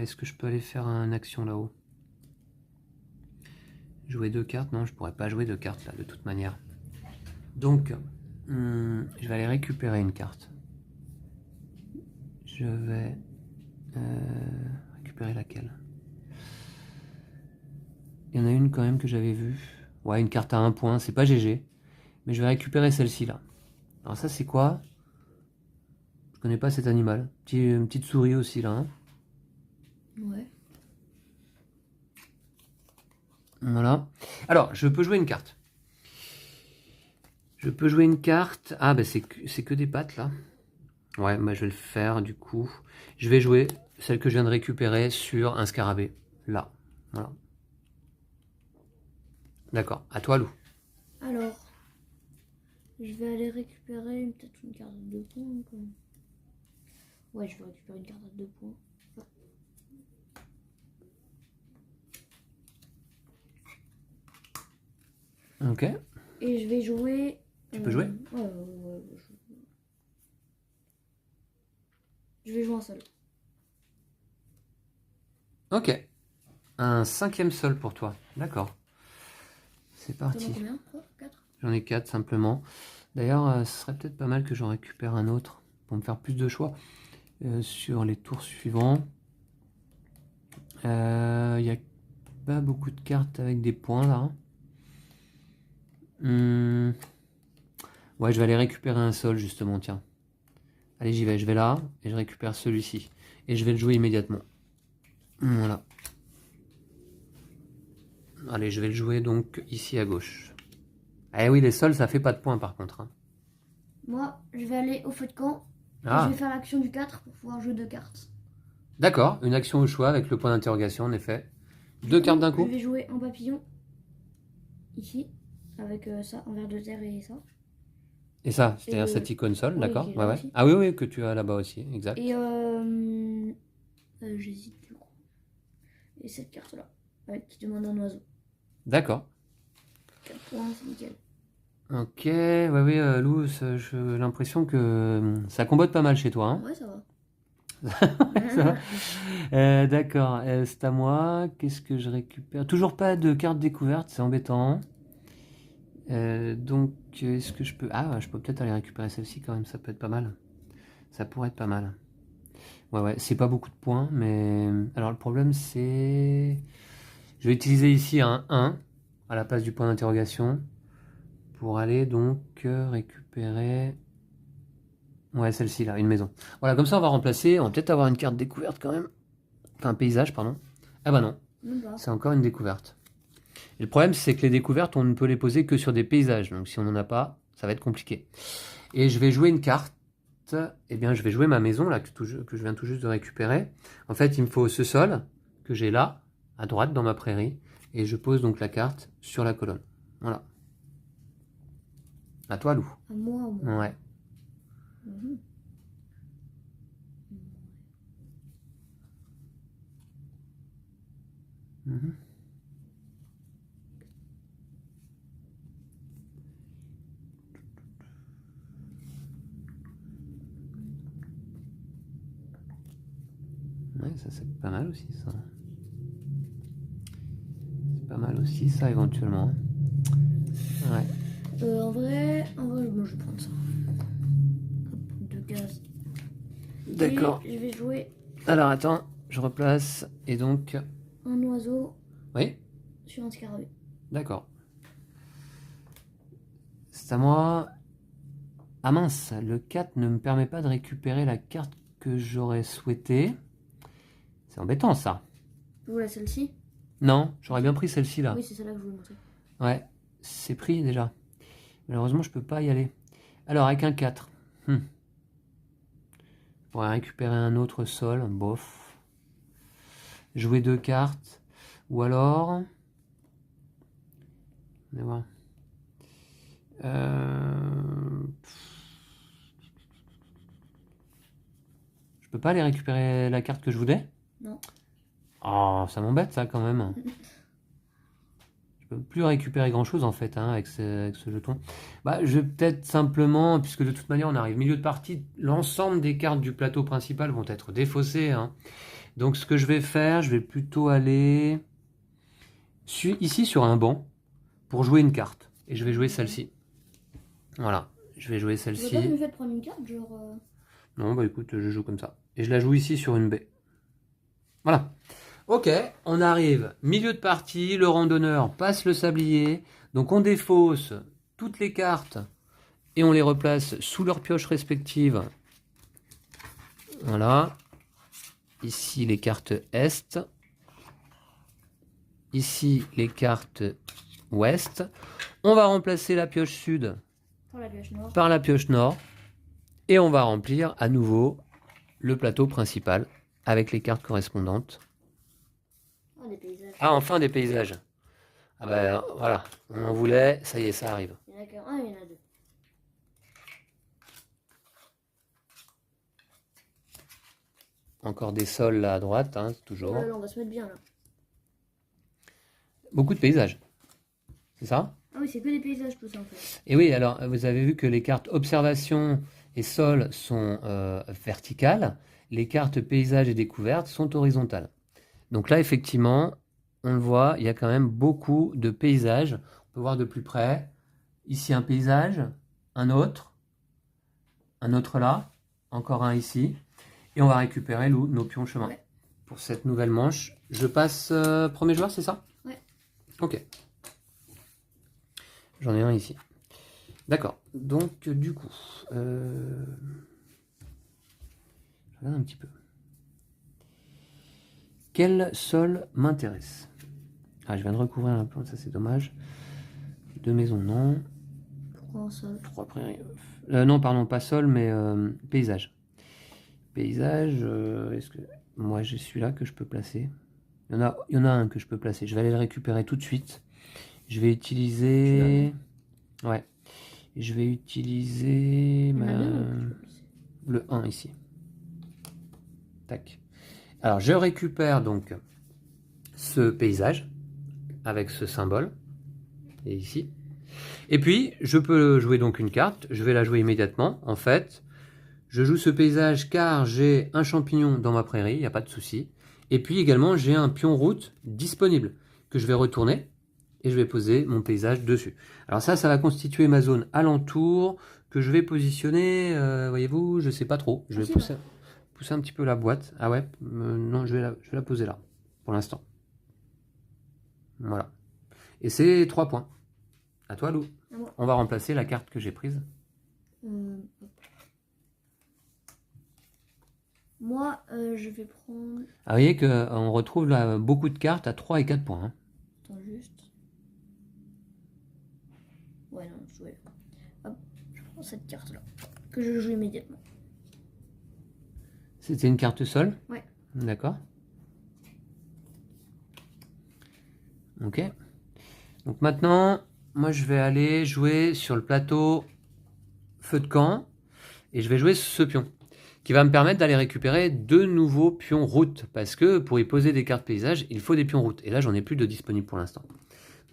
Est-ce que je peux aller faire une action là-haut? Jouer 2 cartes? Non, je pourrais pas jouer 2 cartes là, de toute manière. Donc, je vais aller récupérer une carte. Je vais récupérer laquelle? Il y en a une quand même que j'avais vue. Ouais, une carte à 1 point, c'est pas GG. Mais je vais récupérer celle-ci là. Alors ça c'est quoi? Je connais pas cet animal. Une petite souris aussi là. Hein. Ouais. Voilà. Alors, je peux jouer une carte. Je peux jouer une carte. Ah, bah c'est que des pattes là. Ouais, bah je vais le faire du coup. Je vais jouer celle que je viens de récupérer sur un scarabée. Là. Voilà. D'accord. À toi, Lou. Alors, je vais aller récupérer peut-être une carte de 2 points. Quand même. Ouais, je vais récupérer une carte à 2 points. Ok. Et je vais jouer... Tu peux jouer? Ouais. Je vais jouer un seul. Ok. Un 5e sol pour toi. D'accord. C'est T'en as parti. combien? 3, 4? J'en ai 4 simplement. D'ailleurs, ce serait peut-être pas mal que j'en récupère un autre pour me faire plus de choix sur les tours suivants. Il n'y a pas beaucoup de cartes avec des points là. Ouais, je vais aller récupérer un sol justement, tiens. Allez, j'y vais, je vais là et je récupère celui-ci. Et je vais le jouer immédiatement. Voilà. Allez, je vais le jouer donc ici à gauche. Eh oui, les sols, ça fait pas de points par contre. Hein. Moi, je vais aller au feu de camp. Et Ah, je vais faire l'action du 4 pour pouvoir jouer 2 cartes. d'accord, une action au choix avec le point d'interrogation, en effet. Deux cartes d'un coup. Je vais jouer un papillon. Ici. Avec ça, un ver de terre et ça. Et ça, c'est-à-dire Et cette icône sol, oui, d'accord. qui est Ouais, là ouais. aussi. Ah oui, oui, que tu as là-bas aussi, exact. Et j'hésite du coup. Et cette carte-là, qui demande un oiseau. D'accord. 4 points, c'est nickel. Ok, ouais, oui, Lou, j'ai l'impression que ça combotte pas mal chez toi. Hein. Ouais, ça va. Ça va. D'accord, c'est à moi. Qu'est-ce que je récupère? Toujours pas de carte découverte, c'est embêtant. Donc, est-ce que je peux... Ah, je peux peut-être aller récupérer celle-ci quand même, ça peut être pas mal. Ça pourrait être pas mal. Ouais, ouais, c'est pas beaucoup de points, mais... Alors, le problème, c'est... Je vais utiliser ici un 1 à la place du point d'interrogation pour aller donc récupérer... Ouais, celle-ci là, une maison. Voilà, comme ça, on va remplacer. On va peut-être avoir une carte découverte quand même. Enfin, un paysage, pardon. Ah bah non, c'est encore une découverte. Et le problème, c'est que les découvertes, on ne peut les poser que sur des paysages. Donc si on n'en a pas, ça va être compliqué. Et je vais jouer une carte. Eh bien, je vais jouer ma maison, là, que je viens tout juste de récupérer. En fait, il me faut ce sol, que j'ai là, à droite, dans ma prairie. Et je pose donc la carte sur la colonne. Voilà. À toi, Lou. À moi. Ouais. Mhm. Mhm. Ouais, ça c'est pas mal aussi, ça. C'est pas mal aussi, ça, éventuellement. Ouais. En vrai, moi je vais prendre ça. Hop, 2 cases. D'accord. Et je vais jouer Alors, attends, je replace. Et donc... un oiseau Oui, sur un scarabée. d'accord. C'est à moi. Ah mince, le 4 ne me permet pas de récupérer la carte que j'aurais souhaité. C'est embêtant, ça. Voilà celle-ci. Non, j'aurais bien pris celle-ci, là. Oui, c'est celle-là que je voulais montrer. Ouais, c'est pris, déjà. Malheureusement, je peux pas y aller. Alors, avec un 4. Je pourrais récupérer un autre sol, bof. Jouer 2 cartes. Ou alors... On va voir. Je peux pas aller récupérer la carte que je voulais? Non. Oh, ça m'embête ça quand même. Je peux plus récupérer grand chose en fait hein, avec ce jeton. Bah, je vais peut-être simplement, puisque de toute manière on arrive milieu de partie, l'ensemble des cartes du plateau principal vont être défaussées. Hein. Donc ce que je vais faire, je vais plutôt aller ici sur un banc pour jouer une carte. Et je vais jouer celle-ci. Voilà, je vais jouer Tu veux pas celle-ci. me faire prendre une carte, genre... Non, bah écoute, je joue comme ça. Et je la joue ici sur une baie. Voilà. Ok, on arrive milieu de partie, le randonneur passe le sablier. Donc on défausse toutes les cartes et on les replace sous leurs pioches respectives. Voilà. Ici les cartes Est. Ici les cartes Ouest. On va remplacer la pioche Sud par la pioche Nord. Et on va remplir à nouveau le plateau principal avec les cartes correspondantes. Oh, des paysages. Ah, enfin des paysages. Ah ben voilà, on en voulait, ça y est, ça arrive. Il y en a qu'un, il y en a 2. Encore des sols là à droite, hein, toujours. Ouais, là, on va se mettre bien là. Beaucoup de paysages. C'est ça? Ah oui, c'est que des paysages tout ça en fait. Et oui, alors vous avez vu que les cartes observation et sol sont verticales. Les cartes paysages et découvertes sont horizontales. Donc là, effectivement, on le voit, il y a quand même beaucoup de paysages. On peut voir de plus près. Ici, un paysage. un autre là, encore un ici, et on va récupérer nos pions chemin. Ouais. Pour cette nouvelle manche, je passe premier joueur, c'est ça? Ouais. Ok. J'en ai un ici. D'accord. Donc, du coup, je regarde un petit peu. Quel sol m'intéresse? Ah, je viens de recouvrir un peu, ça c'est dommage. Deux maisons, non. Pourquoi un sol? Trois prairies. Non, pardon, pas sol, mais paysage. Paysage, est-ce que. Moi, j'ai celui-là que je peux placer. Il y en a un que je peux placer. Je vais aller le récupérer tout de suite. Je vais utiliser. Ouais. Je vais utiliser Il y en a deux, donc tu peux placer. le 1 ici. Tac. Alors, je récupère donc ce paysage avec ce symbole. Et ici. Et puis, je peux jouer donc une carte. Je vais la jouer immédiatement. En fait, je joue ce paysage car j'ai un champignon dans ma prairie, il n'y a pas de souci. Et puis également, j'ai un pion route disponible que je vais retourner et je vais poser mon paysage dessus. Alors ça va constituer ma zone alentour que je vais positionner, voyez-vous, je sais pas trop. Je vais pousser un petit peu la boîte. Ah ouais, non, je vais la poser là, pour l'instant. Voilà. Et c'est 3 points. À toi, Lou. On va remplacer la carte que j'ai prise. Moi, je vais prendre... Ah, vous voyez qu'on retrouve là beaucoup de cartes à 3 et 4 points. Hein. Attends juste. Ouais, non, je jouais. Hop, je prends cette carte-là, que je joue immédiatement. C'était une carte sol? Ouais. D'accord. Ok. Donc maintenant, moi je vais aller jouer sur le plateau feu de camp et je vais jouer ce pion qui va me permettre d'aller récupérer 2 nouveaux pions route parce que pour y poser des cartes paysage, il faut des pions route et là j'en ai plus de disponibles pour l'instant.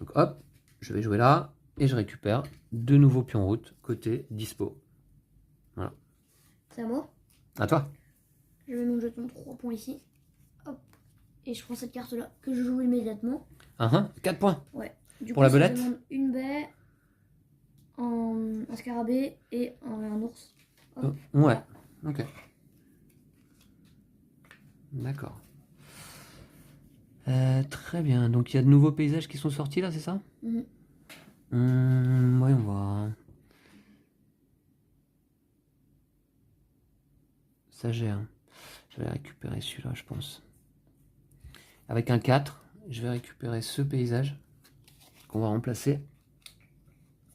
Donc hop, je vais jouer là et je récupère 2 nouveaux pions route côté dispo. Voilà. C'est à moi? À toi. Je mets mon jeton 3 points ici. Hop. Et je prends cette carte-là que je joue immédiatement. 4 points. Ouais. Du pour coup, la belette? Ça demande une baie, un scarabée et un ours. Ouais, voilà. Ok. D'accord. Très bien. Donc il y a de nouveaux paysages qui sont sortis là, c'est ça? Voyons voir. Ça gère. Je vais récupérer celui-là, je pense. Avec un 4, je vais récupérer ce paysage qu'on va remplacer.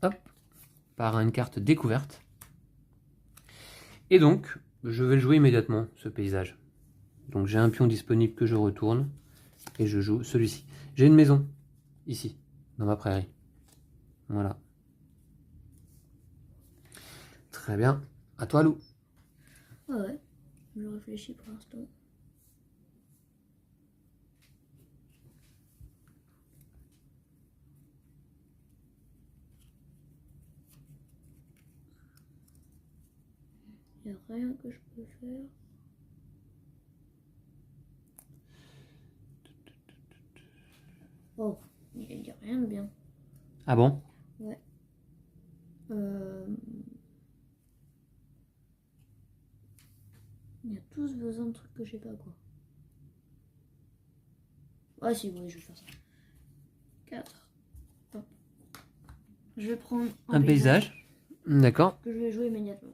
Hop. Par une carte découverte. Et donc, je vais le jouer immédiatement, ce paysage. Donc j'ai un pion disponible que je retourne. Et je joue celui-ci. J'ai une maison, ici, dans ma prairie. Voilà. Très bien. À toi, Lou. Ouais. Je réfléchis pour l'instant. Il n'y a rien que je peux faire. Oh, il n'y a rien de bien. Ah bon? Ouais. Il y a tous besoin de trucs que je sais pas quoi. Ah si, oui, je vais faire ça. 4. Hop. Je vais prendre un paysage. D'accord. Que je vais jouer immédiatement.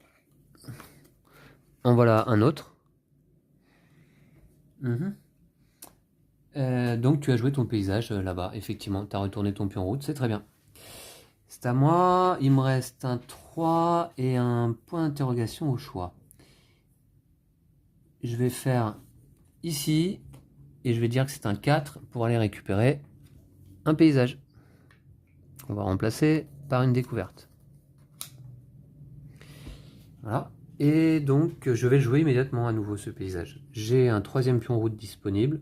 En voilà un autre. Donc tu as joué ton paysage là-bas, effectivement. Tu as retourné ton pion route, c'est très bien. C'est à moi. Il me reste un 3 et un point d'interrogation au choix. Je vais faire ici et je vais dire que c'est un 4 pour aller récupérer un paysage. On va remplacer par une découverte. Voilà. Et donc je vais jouer immédiatement à nouveau ce paysage. J'ai un 3e pion route disponible.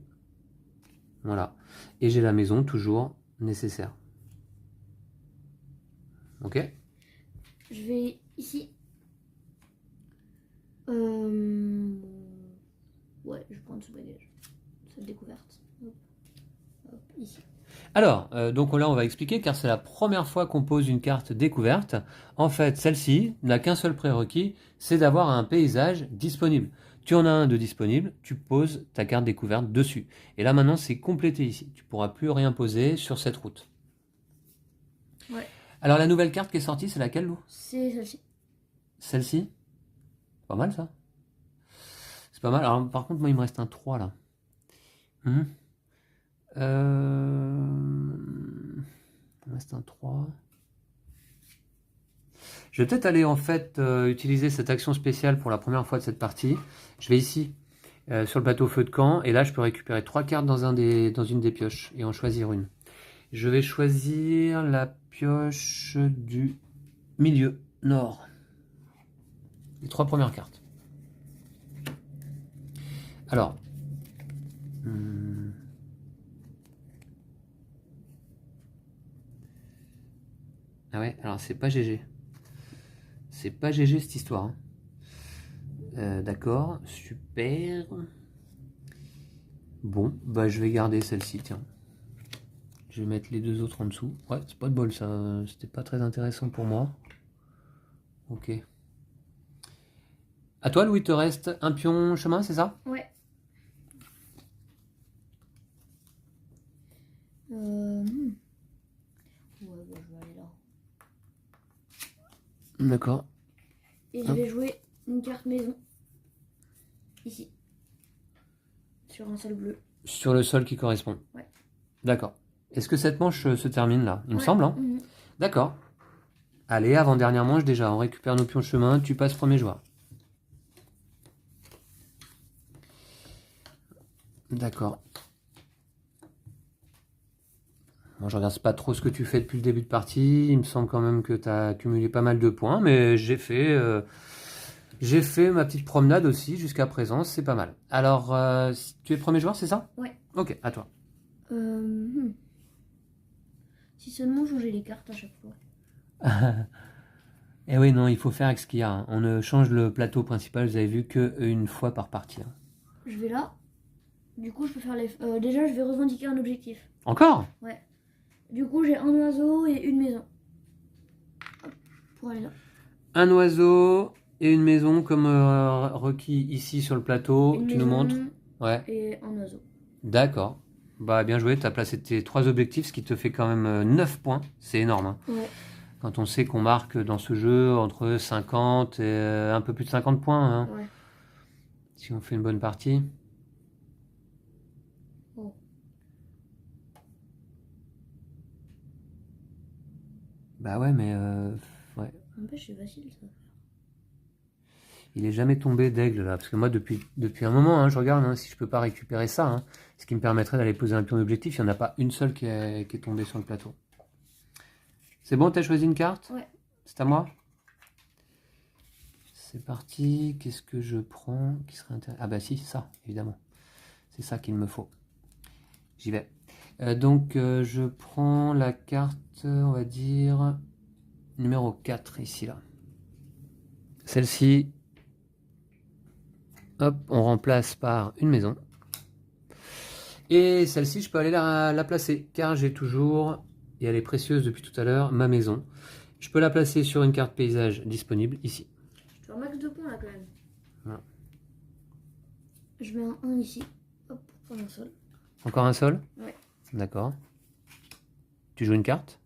Voilà. Et j'ai la maison toujours nécessaire. Ok. Je vais ici. Ouais, je prends ce bagage. Cette découverte. Hop. Hop, ici. Alors, donc là on va expliquer car c'est la première fois qu'on pose une carte découverte. En fait, celle-ci n'a qu'un seul prérequis, c'est d'avoir un paysage disponible. Tu en as un de disponible, tu poses ta carte découverte dessus. Et là maintenant c'est complété ici. Tu pourras plus rien poser sur cette route. Ouais. Alors la nouvelle carte qui est sortie, c'est laquelle, Lou? C'est celle-ci. Celle-ci? Pas mal ça. C'est pas mal. Alors par contre moi il me reste un 3 là. Il me reste un 3. Je vais peut-être aller en fait utiliser cette action spéciale pour la première fois de cette partie. Je vais ici sur le plateau feu de camp et là je peux récupérer 3 cartes dans une des pioches et en choisir une. Je vais choisir la pioche du milieu nord. Les 3 premières cartes. Alors. Ah ouais, alors c'est pas GG. C'est pas GG cette histoire. Hein. D'accord, super. Bon, bah je vais garder celle-ci, tiens. Je vais mettre les deux autres en dessous. Ouais, c'est pas de bol ça, c'était pas très intéressant pour moi. Ok. À toi, Louis, il te reste un pion chemin, c'est ça? Ouais. Ouais, bah, je vais aller là. D'accord. Et je vais jouer une carte maison. Ici. Sur un sol bleu. Sur le sol qui correspond. Ouais. D'accord. Est-ce que cette manche se termine là? Il me Ouais. semble, hein? D'accord. Allez, avant-dernière manche déjà, on récupère nos pions chemin, tu passes premier joueur. D'accord. Moi, je regarde pas trop ce que tu fais depuis le début de partie. Il me semble quand même que tu as accumulé pas mal de points, mais j'ai fait ma petite promenade aussi jusqu'à présent, c'est pas mal. Alors, tu es premier joueur, c'est ça? Ouais. Ok, à toi. Si seulement changer les cartes à chaque fois. Eh oui, non, il faut faire avec ce qu'il y a. Hein. On ne change le plateau principal, vous avez vu, qu'une fois par partie. Hein. Je vais là. Du coup, je peux faire les... déjà, je vais revendiquer un objectif. Encore? Ouais. Du coup, j'ai un oiseau et une maison. Hop, pour aller là. Un oiseau et une maison comme requis ici sur le plateau. Une tu maison nous montres? Ouais. Et un oiseau. D'accord. Bah bien joué, tu as placé tes 3 objectifs, ce qui te fait quand même 9 points. C'est énorme. Hein. Ouais. Quand on sait qu'on marque dans ce jeu entre 50 et un peu plus de 50 points. Hein. Ouais. Si on fait une bonne partie. Oh. Bah ouais, mais... ouais. N'empêche, c'est facile ça. Il est jamais tombé d'aigle là, parce que moi depuis un moment, hein, je regarde hein, si je peux pas récupérer ça, hein, ce qui me permettrait d'aller poser un pion d'objectif. Il n'y en a pas une seule qui est tombée sur le plateau. C'est bon, t'as choisi une carte? Ouais. C'est à moi? C'est parti. Qu'est-ce que je prends qui serait intéressant? Ah bah si, ça, évidemment. C'est ça qu'il me faut. J'y vais. Donc je prends la carte, on va dire, numéro 4 ici là. Celle-ci. Hop, on remplace par une maison. Et celle-ci, je peux aller la placer, car j'ai toujours, et elle est précieuse depuis tout à l'heure, ma maison. Je peux la placer sur une carte paysage disponible ici. Je fais un max de points là quand même. Voilà. Je mets un 1 ici. Hop, pour prendre un sol. Encore un sol? Ouais. D'accord. Tu joues une carte?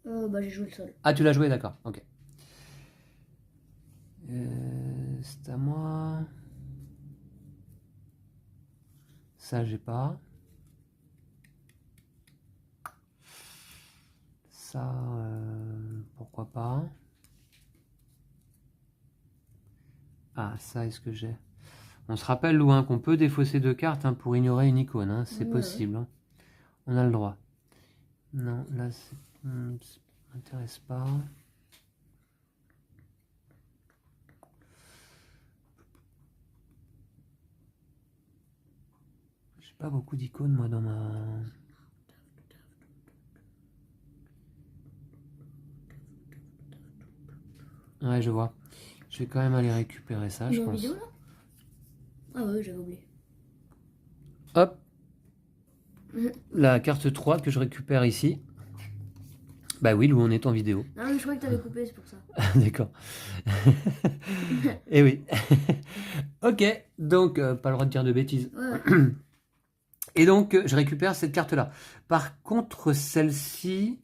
Bah j'ai joué le sol. Ah, tu l'as joué, d'accord, ok. C'est à moi. Ça, j'ai pas. Ça, pourquoi pas. Ah, ça, est-ce que j'ai? On se rappelle, Louin, qu'on peut défausser 2 cartes hein, pour ignorer une icône. Hein, c'est possible. Hein. On a le droit. Non, là, ça m'intéresse pas. J'ai pas beaucoup d'icônes, moi, dans ma... Ouais, je vois. Je vais quand même aller récupérer ça, je pense. Vidéo, là? Ah ouais, j'avais oublié. Hop. la carte 3 que je récupère ici. Bah oui, Lou, on est en vidéo. Ah oui, je croyais que t'avais coupé, c'est pour ça. D'accord. Et oui. Ok, donc pas le droit de dire de bêtises. Ouais. Et donc je récupère cette carte-là. Par contre, celle-ci,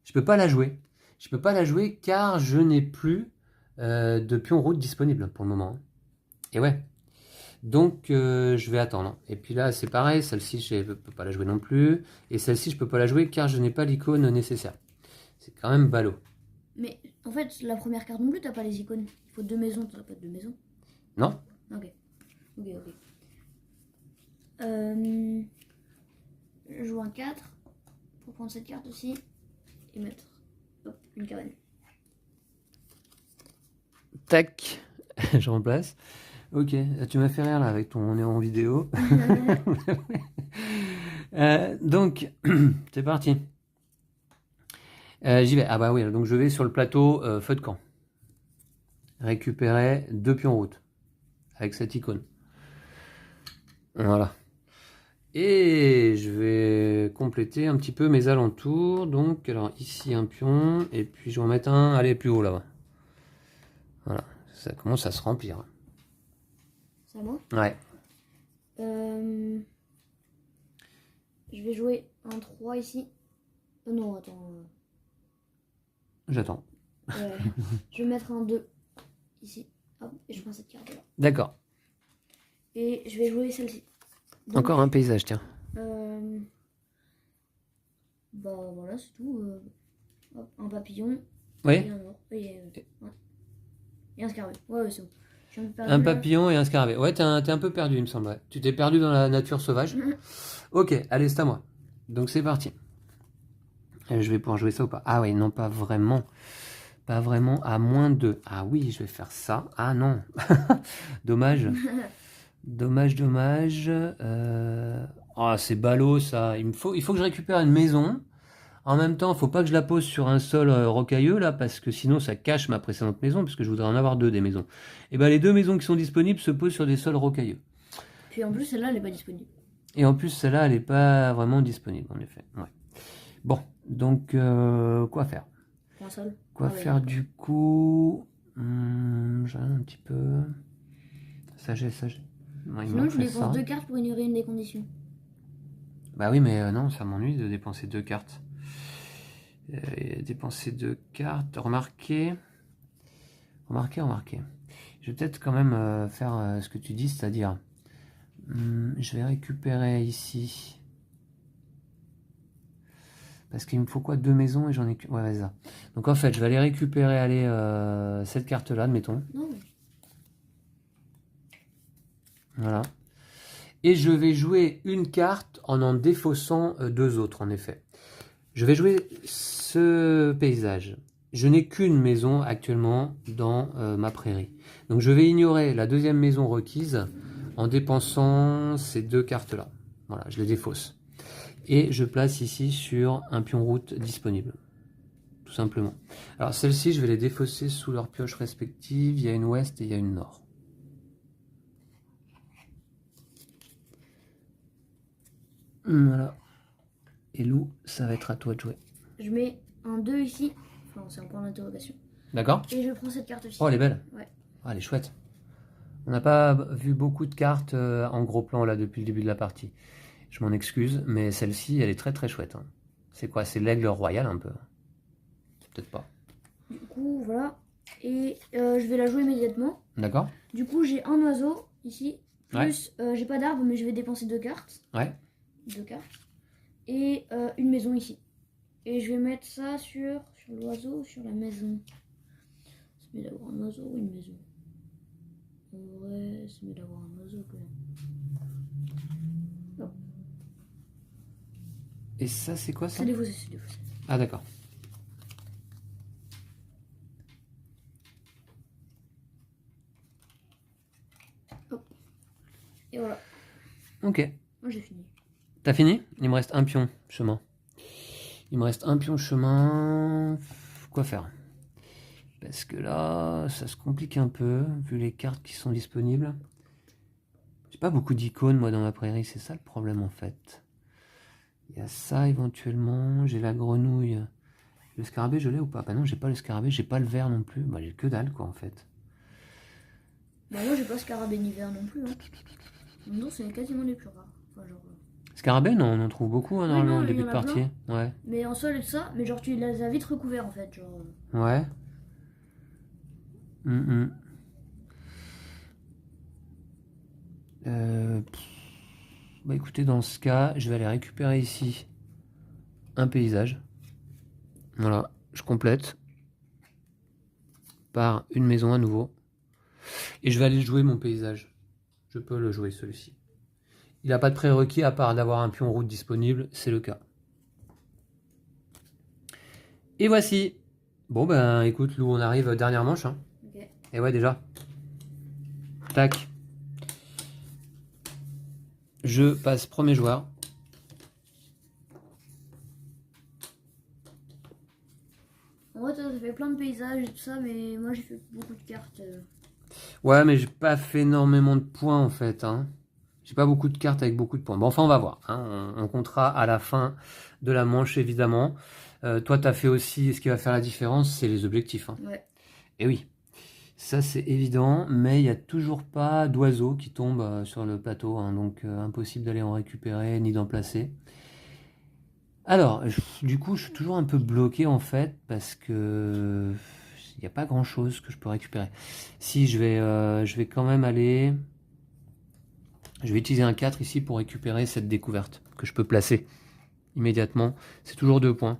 je peux pas la jouer. Je peux pas la jouer car je n'ai plus de pion route disponible pour le moment. Et ouais. Donc je vais attendre. Et puis là, c'est pareil, celle-ci, je peux pas la jouer non plus. Et celle-ci, je peux pas la jouer car je n'ai pas l'icône nécessaire. C'est quand même ballot. Mais en fait, la première carte non plus, t'as pas les icônes. Il faut 2 maisons, t'as pas de 2 maisons. Non? Ok. Ok. Je joue un 4 pour prendre cette carte aussi et mettre une cabane. Tac, je remplace. Ok, tu m'as fait rire là avec ton on est en vidéo. Donc, c'est parti. J'y vais. Ah bah oui, donc je vais sur le plateau feu de camp. Récupérer 2 pions route avec cette icône. Voilà. Et je vais compléter un petit peu mes alentours. Donc, alors ici un pion, et puis je vais en mettre un, allez, plus haut là-bas. Voilà, ça commence à se remplir. C'est à moi? Ouais. Je vais jouer un 3 ici. Oh non, attends. J'attends. Je vais mettre un 2 ici. Hop, et je prends cette carte là. D'accord. Et je vais jouer celle-ci. Donc, encore un paysage, tiens. Bah voilà, c'est tout. Hop, un papillon. Oui. Et un or. Et un scarabée. Ouais, c'est bon. Je suis un peu perdu, Un là. papillon et un scarabée. Ouais, t'es un peu perdu, il me semble. Ouais. Tu t'es perdu dans la nature sauvage. Ok, allez, c'est à moi. Donc c'est parti. Je vais pouvoir jouer ça ou pas? Ah oui, non, pas vraiment. Pas vraiment, à moins 2. Ah oui, je vais faire ça. Ah non. Dommage. Dommage. Ah, c'est ballot ça. Il faut que je récupère une maison. En même temps, il ne faut pas que je la pose sur un sol rocailleux là, parce que sinon ça cache ma précédente maison, puisque je voudrais en avoir 2 des maisons. Et bien les 2 maisons qui sont disponibles se posent sur des sols rocailleux. Puis en plus, celle-là, elle n'est pas disponible. Et en plus, celle-là, elle n'est pas vraiment disponible, en effet. Ouais. Bon, donc, quoi faire? Pour un sol. Quoi faire du coup? J'ai un petit peu... Sagesse. Ouais, sinon, je dépense 2 cartes pour ignorer une des conditions. Bah oui, mais non, ça m'ennuie de dépenser 2 cartes. Dépenser 2 cartes. Remarquez. Je vais peut-être quand même faire ce que tu dis, c'est-à-dire... je vais récupérer ici... Parce qu'il me faut quoi? 2 maisons et j'en ai... Ouais, vas-y. Donc en fait, je vais aller récupérer cette carte-là, admettons. Non. Voilà. Et je vais jouer une carte en défaussant 2 autres, en effet. Je vais jouer ce paysage. Je n'ai qu'une maison actuellement dans ma prairie. Donc je vais ignorer la 2e maison requise en dépensant ces 2 cartes-là. Voilà, je les défausse. Et je place ici sur un pion route disponible. Tout simplement. Alors celles-ci, je vais les défausser sous leurs pioches respectives. Il y a une ouest et il y a une nord. Voilà. Et Lou, ça va être à toi de jouer. Je mets un 2 ici. Enfin, c'est un point d'interrogation. D'accord. Et je prends cette carte aussi. Oh, elle est belle. Ouais. Oh, elle est chouette. On n'a pas vu beaucoup de cartes en gros plan là depuis le début de la partie. Je m'en excuse, mais celle-ci, elle est très très chouette. Hein. C'est quoi? C'est l'aigle royal un peu? Peut-être pas. Du coup, voilà. Et je vais la jouer immédiatement. D'accord. Du coup, j'ai un oiseau ici. Plus, j'ai pas d'arbre, mais je vais dépenser 2 cartes. Ouais. 2 cartes. Et une maison ici. Et je vais mettre ça sur l'oiseau ou sur la maison. C'est mieux d'avoir un oiseau ou une maison? En vrai, c'est mieux d'avoir un oiseau quand même. Oh. Et ça, c'est quoi ça? C'est défaussé. Ah, d'accord. Hop. Et voilà. Ok. Moi, j'ai fini. T'as fini? Il me reste un pion chemin. Quoi faire? Parce que là, ça se complique un peu, vu les cartes qui sont disponibles. J'ai pas beaucoup d'icônes, moi, dans ma prairie. C'est ça le problème, en fait. Il y a ça éventuellement. J'ai la grenouille. Le scarabée, je l'ai ou pas? Bah non, j'ai pas le scarabée, j'ai pas le vert non plus. Bah j'ai que dalle quoi en fait. Bah moi j'ai pas scarabée ni vert non plus. Hein. Non, c'est quasiment les plus rares. Enfin, genre, Scarabée, non, on en trouve beaucoup hein, oui, normalement non, au il y début en de a partie. plein. Ouais. Mais en sol et tout ça, mais genre tu les as vite recouverts en fait. Genre... Ouais. Hum. Bah écoutez, dans ce cas, je vais aller récupérer ici un paysage. Voilà, je complète par une maison à nouveau. Et je vais aller jouer mon paysage. Je peux le jouer celui-ci. Il n'a pas de prérequis à part d'avoir un pion route disponible, c'est le cas. Et voici. Bon ben écoute Lou, on arrive dernière manche. Hein. Ok. Et ouais déjà. Tac. Je passe premier joueur. En vrai, toi, t'as fait plein de paysages et tout ça, mais moi j'ai fait beaucoup de cartes. Ouais mais j'ai pas fait énormément de points en fait. Hein. J'ai pas beaucoup de cartes avec beaucoup de points. Bon enfin on va voir. Hein. On comptera à la fin de la manche évidemment. Toi t'as fait aussi, ce qui va faire la différence, c'est les objectifs. Hein. Ouais. Et oui. Ça c'est évident, mais il n'y a toujours pas d'oiseaux qui tombent sur le plateau, hein, donc impossible d'aller en récupérer ni d'en placer. Alors, du coup, je suis toujours un peu bloqué en fait, parce que il n'y a pas grand chose que je peux récupérer. Si, je vais quand même aller... Je vais utiliser un 4 ici pour récupérer cette découverte, que je peux placer immédiatement. C'est toujours 2 points.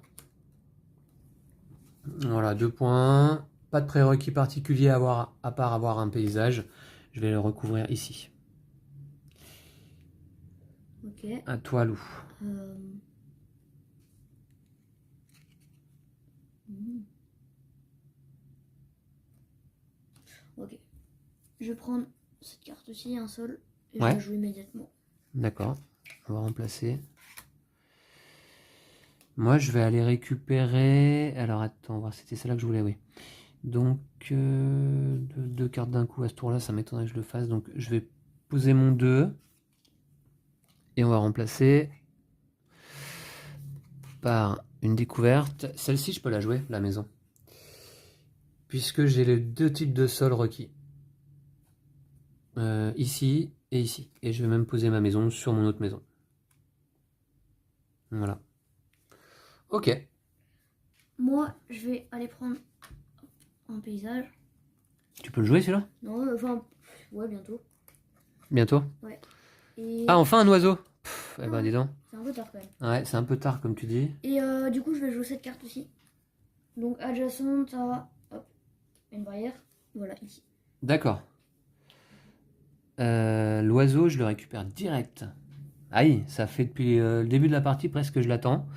Voilà, 2 points. Pas de prérequis particulier à avoir, à part avoir un paysage. Je vais le recouvrir ici. Ok. À toi, Lou. Ok. Je vais prendre cette carte-ci, un sol, et Ouais. je la joue immédiatement. D'accord. On va remplacer. Moi, je vais aller récupérer... Alors, attends, voir, c'était celle-là que je voulais, oui. Donc, deux cartes d'un coup à ce tour-là, ça m'étonnerait que je le fasse. Donc, je vais poser mon 2. Et on va remplacer par une découverte. Celle-ci, je peux la jouer, la maison. Puisque j'ai les 2 types de sols requis. Ici et ici. Et je vais même poser ma maison sur mon autre maison. Voilà. Ok. Moi, je vais aller prendre un paysage. Tu peux le jouer, celui-là? Non, enfin, ouais, bientôt. Bientôt? Ouais. Et... Ah, enfin un oiseau! Eh ben, dis donc. C'est un peu tard quand même. Ouais, c'est un peu tard, comme tu dis. Et du coup, je vais jouer cette carte aussi. Donc, adjacente à hop, une barrière. Voilà, ici. D'accord. L'oiseau, je le récupère direct. Aïe, ça fait depuis le début de la partie presque que je l'attends.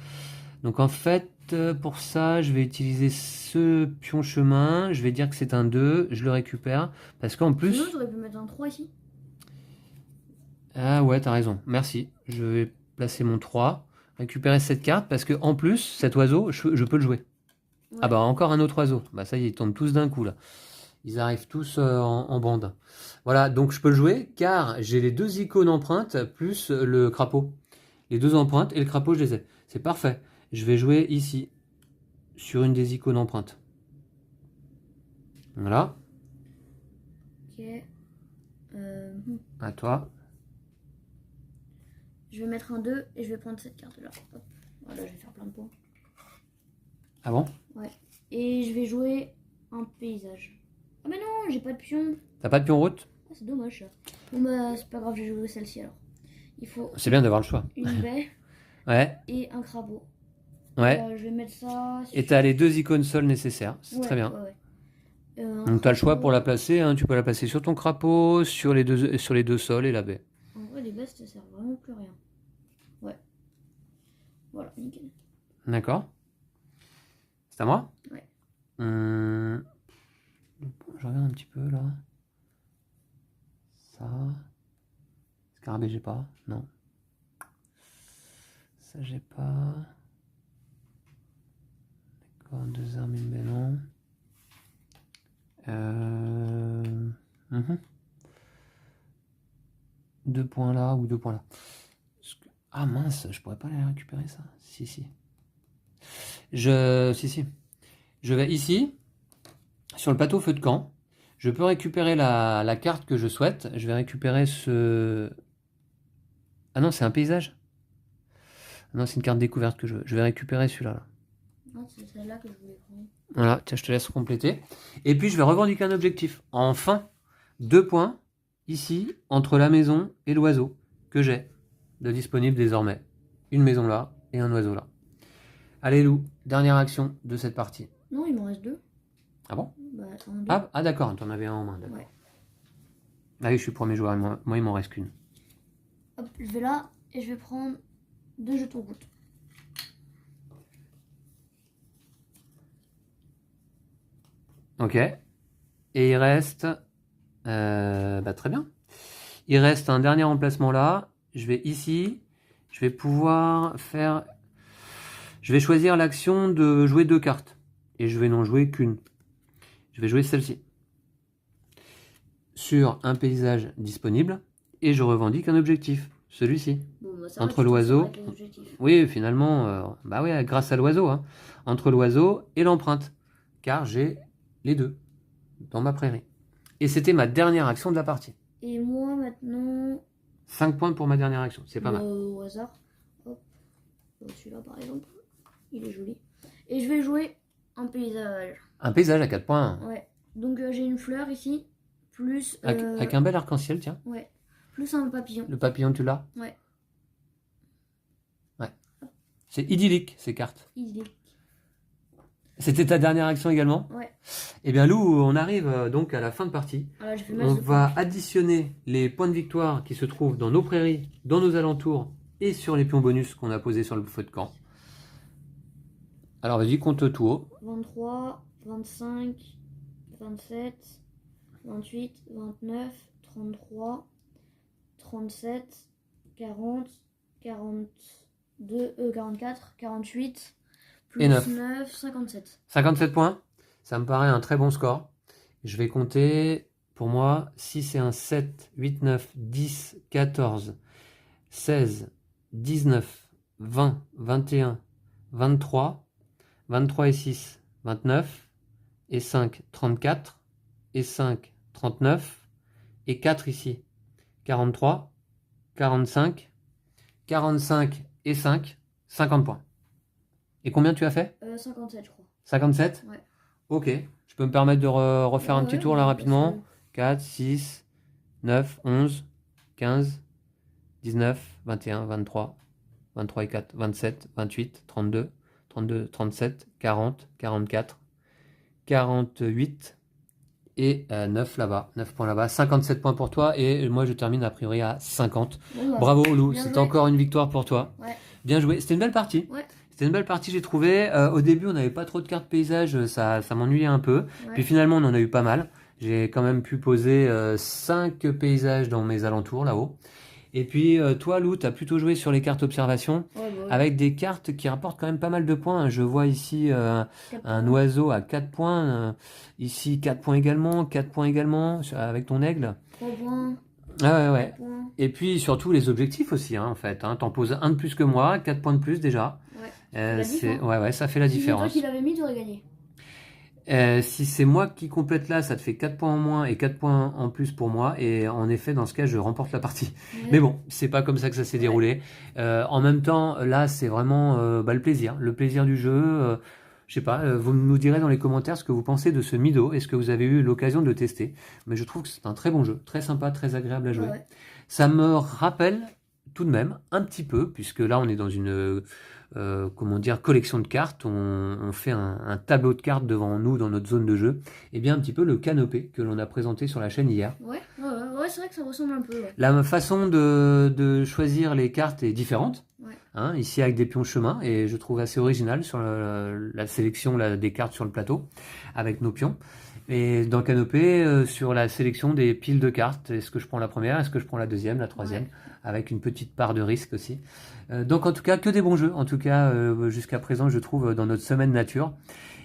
Donc en fait, pour ça, je vais utiliser ce pion chemin. Je vais dire que c'est un 2. Je le récupère. Parce qu'en plus... Sinon, j'aurais pu mettre un 3 ici. Ah ouais, t'as raison. Merci. Je vais placer mon 3. Récupérer cette carte. Parce que en plus, cet oiseau, je peux le jouer. Ouais. Ah bah encore un autre oiseau. Bah ça y est, ils tombent tous d'un coup là. Ils arrivent tous en bande. Voilà, donc je peux le jouer car j'ai les 2 icônes empreintes plus le crapaud. Les 2 empreintes et le crapaud, je les ai. C'est parfait. Je vais jouer ici, sur une des icônes empreintes. Voilà. Ok. À toi. Je vais mettre un 2 et je vais prendre cette carte là. Hop. Voilà, je vais faire plein de points. Ah bon? Ouais. Et je vais jouer un paysage. Ah mais non, j'ai pas de pion. T'as pas de pion route? Ah, c'est dommage ça. Bon bah c'est pas grave, je vais jouer celle-ci alors. Il faut C'est bien d'avoir le choix. une baie Ouais, et un crapaud. ouais. Je vais mettre ça. Et t'as les 2 icônes sol nécessaires. C'est Ouais, très bien. ouais. Donc t'as le choix pour la placer. Hein. Tu peux la placer sur ton crapaud, sur les 2 sols et la baie. En vrai, les baies, ça sert vraiment plus à rien. Ouais. Voilà, nickel. D'accord. C'est à moi? Ouais. Je regarde un petit peu là. Ça. Scarabée, j'ai pas. Non. Ça, j'ai pas. D'accord, 2 armes, une baie, non. 2 points là ou 2 points là. Ah mince, je pourrais pas aller récupérer ça. Si, si. Si. Je vais ici, sur le plateau feu de camp. Je peux récupérer la carte que je souhaite. Je vais récupérer ce... Ah non, c'est un paysage. Ah non, c'est une carte découverte que je veux. Je vais récupérer celui-là. Là. Non, c'est celle-là que je voulais prendre. Voilà, tiens, je te laisse compléter. Et puis, je vais revendiquer un objectif. Enfin, 2 points, ici, entre la maison et l'oiseau, que j'ai de disponible désormais. Une maison là et un oiseau là. Allez, Lou, dernière action de cette partie. Non, il m'en reste 2. Ah bon? Bah, attends, 2. Ah d'accord, t'en avais un en main. Ouais. Ah oui, je suis premier joueur, et moi il m'en reste qu'une. Hop, je vais là et je vais prendre 2 jetons route. Ok. Et il reste... très bien. Il reste un dernier emplacement là. Je vais ici. Je vais pouvoir faire... Je vais choisir l'action de jouer 2 cartes. Et je vais n'en jouer qu'une. Je vais jouer celle-ci. Sur un paysage disponible. Et je revendique un objectif. Celui-ci. Bon, bah, ça Entre va, l'oiseau... Oui, finalement... bah oui, grâce à l'oiseau. Hein. Entre l'oiseau et l'empreinte. Car j'ai les deux. Dans ma prairie. Et c'était ma dernière action de la partie. Et moi maintenant... 5 points pour ma dernière action, c'est pas mal. Au hasard. Hop. Celui-là par exemple. Il est joli. Et je vais jouer un paysage. Un paysage à 4 points. Ouais. Donc j'ai une fleur ici. Plus... Avec un bel arc-en-ciel, tiens. Ouais. Plus un papillon. Le papillon, tu l'as? Ouais. Ouais. C'est idyllique, ces cartes. Idyllique. C'était ta dernière action également? Ouais. Eh bien Lou, on arrive donc à la fin de partie. Alors, on va additionner les points de victoire qui se trouvent dans nos prairies, dans nos alentours et sur les pions bonus qu'on a posés sur le feu de camp. Alors vas-y, compte tout haut. 23, 25, 27, 28, 29, 33, 37, 40, 42, 44, 48... Plus et 9. 9, 57. 57 points, ça me paraît un très bon score. Je vais compter, pour moi, 6 et 1, 7, 8, 9, 10, 14, 16, 19, 20, 21, 23, 23 et 6, 29, et 5, 34, et 5, 39, et 4 ici, 43, 45, 45 et 5, 50 points. Et combien tu as fait? 57, je crois. 57? Ouais. Ok. Je peux me permettre de refaire un petit tour là rapidement. 4, 6, 9, 11, 15, 19, 21, 23, 23 et 4, 27, 28, 32, 32, 37, 40, 44, 48 et 9 là-bas. 9 points là-bas. 57 points pour toi et moi je termine a priori à 50. Bon, bah, bravo Lou, c'est encore une victoire pour toi. Ouais. Bien joué. C'était une belle partie. Ouais. C'était une belle partie, j'ai trouvé. Au début, on n'avait pas trop de cartes paysages, ça m'ennuyait un peu. Ouais. Puis finalement, on en a eu pas mal. J'ai quand même pu poser 5 paysages dans mes alentours, là-haut. Et puis, toi, Lou, tu as plutôt joué sur les cartes observation, avec des cartes qui rapportent quand même pas mal de points. Je vois ici un oiseau à 4 points. Ici, 4 points également. 4 points également, avec ton aigle. 3 points. Ah ouais. Et puis, surtout, les objectifs aussi, hein, en fait. Hein. T'en poses un de plus que moi, 4 points de plus déjà. Ouais, ça fait la différence. Si c'est toi qui l'avais mis, tu aurais gagné. Si c'est moi qui complète là, ça te fait 4 points en moins et 4 points en plus pour moi. Et en effet, dans ce cas, je remporte la partie. Ouais. Mais bon, c'est pas comme ça que ça s'est déroulé. En même temps, là, c'est vraiment le plaisir. Le plaisir du jeu. Je sais pas, vous nous direz dans les commentaires ce que vous pensez de ce Mido. Est-ce que vous avez eu l'occasion de le tester? Mais je trouve que c'est un très bon jeu. Très sympa, très agréable à jouer. Ouais. Ça me rappelle tout de même un petit peu, puisque là, on est dans une... collection de cartes, on fait un tableau de cartes devant nous dans notre zone de jeu, et bien un petit peu le canopé que l'on a présenté sur la chaîne hier. Ouais, c'est vrai que ça ressemble un peu. Ouais. La façon de choisir les cartes est différente, hein, ici avec des pions chemin, et je trouve assez original sur la sélection des cartes sur le plateau, avec nos pions. Et dans le canopé, sur la sélection des piles de cartes, est-ce que je prends la première, est-ce que je prends la deuxième, la troisième, avec une petite part de risque aussi. Donc en tout cas, que des bons jeux, en tout cas jusqu'à présent je trouve dans notre semaine nature.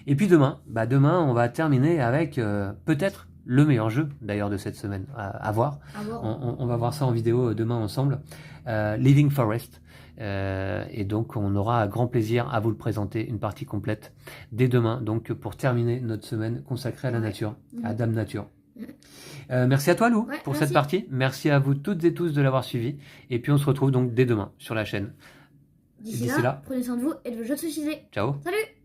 Et puis demain, on va terminer avec peut-être le meilleur jeu d'ailleurs de cette semaine à voir. On va voir ça en vidéo demain ensemble. Living Forest. Et donc on aura grand plaisir à vous le présenter, une partie complète dès demain, donc pour terminer notre semaine consacrée à la nature, à Dame Nature. Merci à toi Lou pour cette partie, merci à vous toutes et tous de l'avoir suivi, et puis on se retrouve donc dès demain sur la chaîne. D'ici là, prenez soin de vous et de vos jeux de société. Ciao. Salut.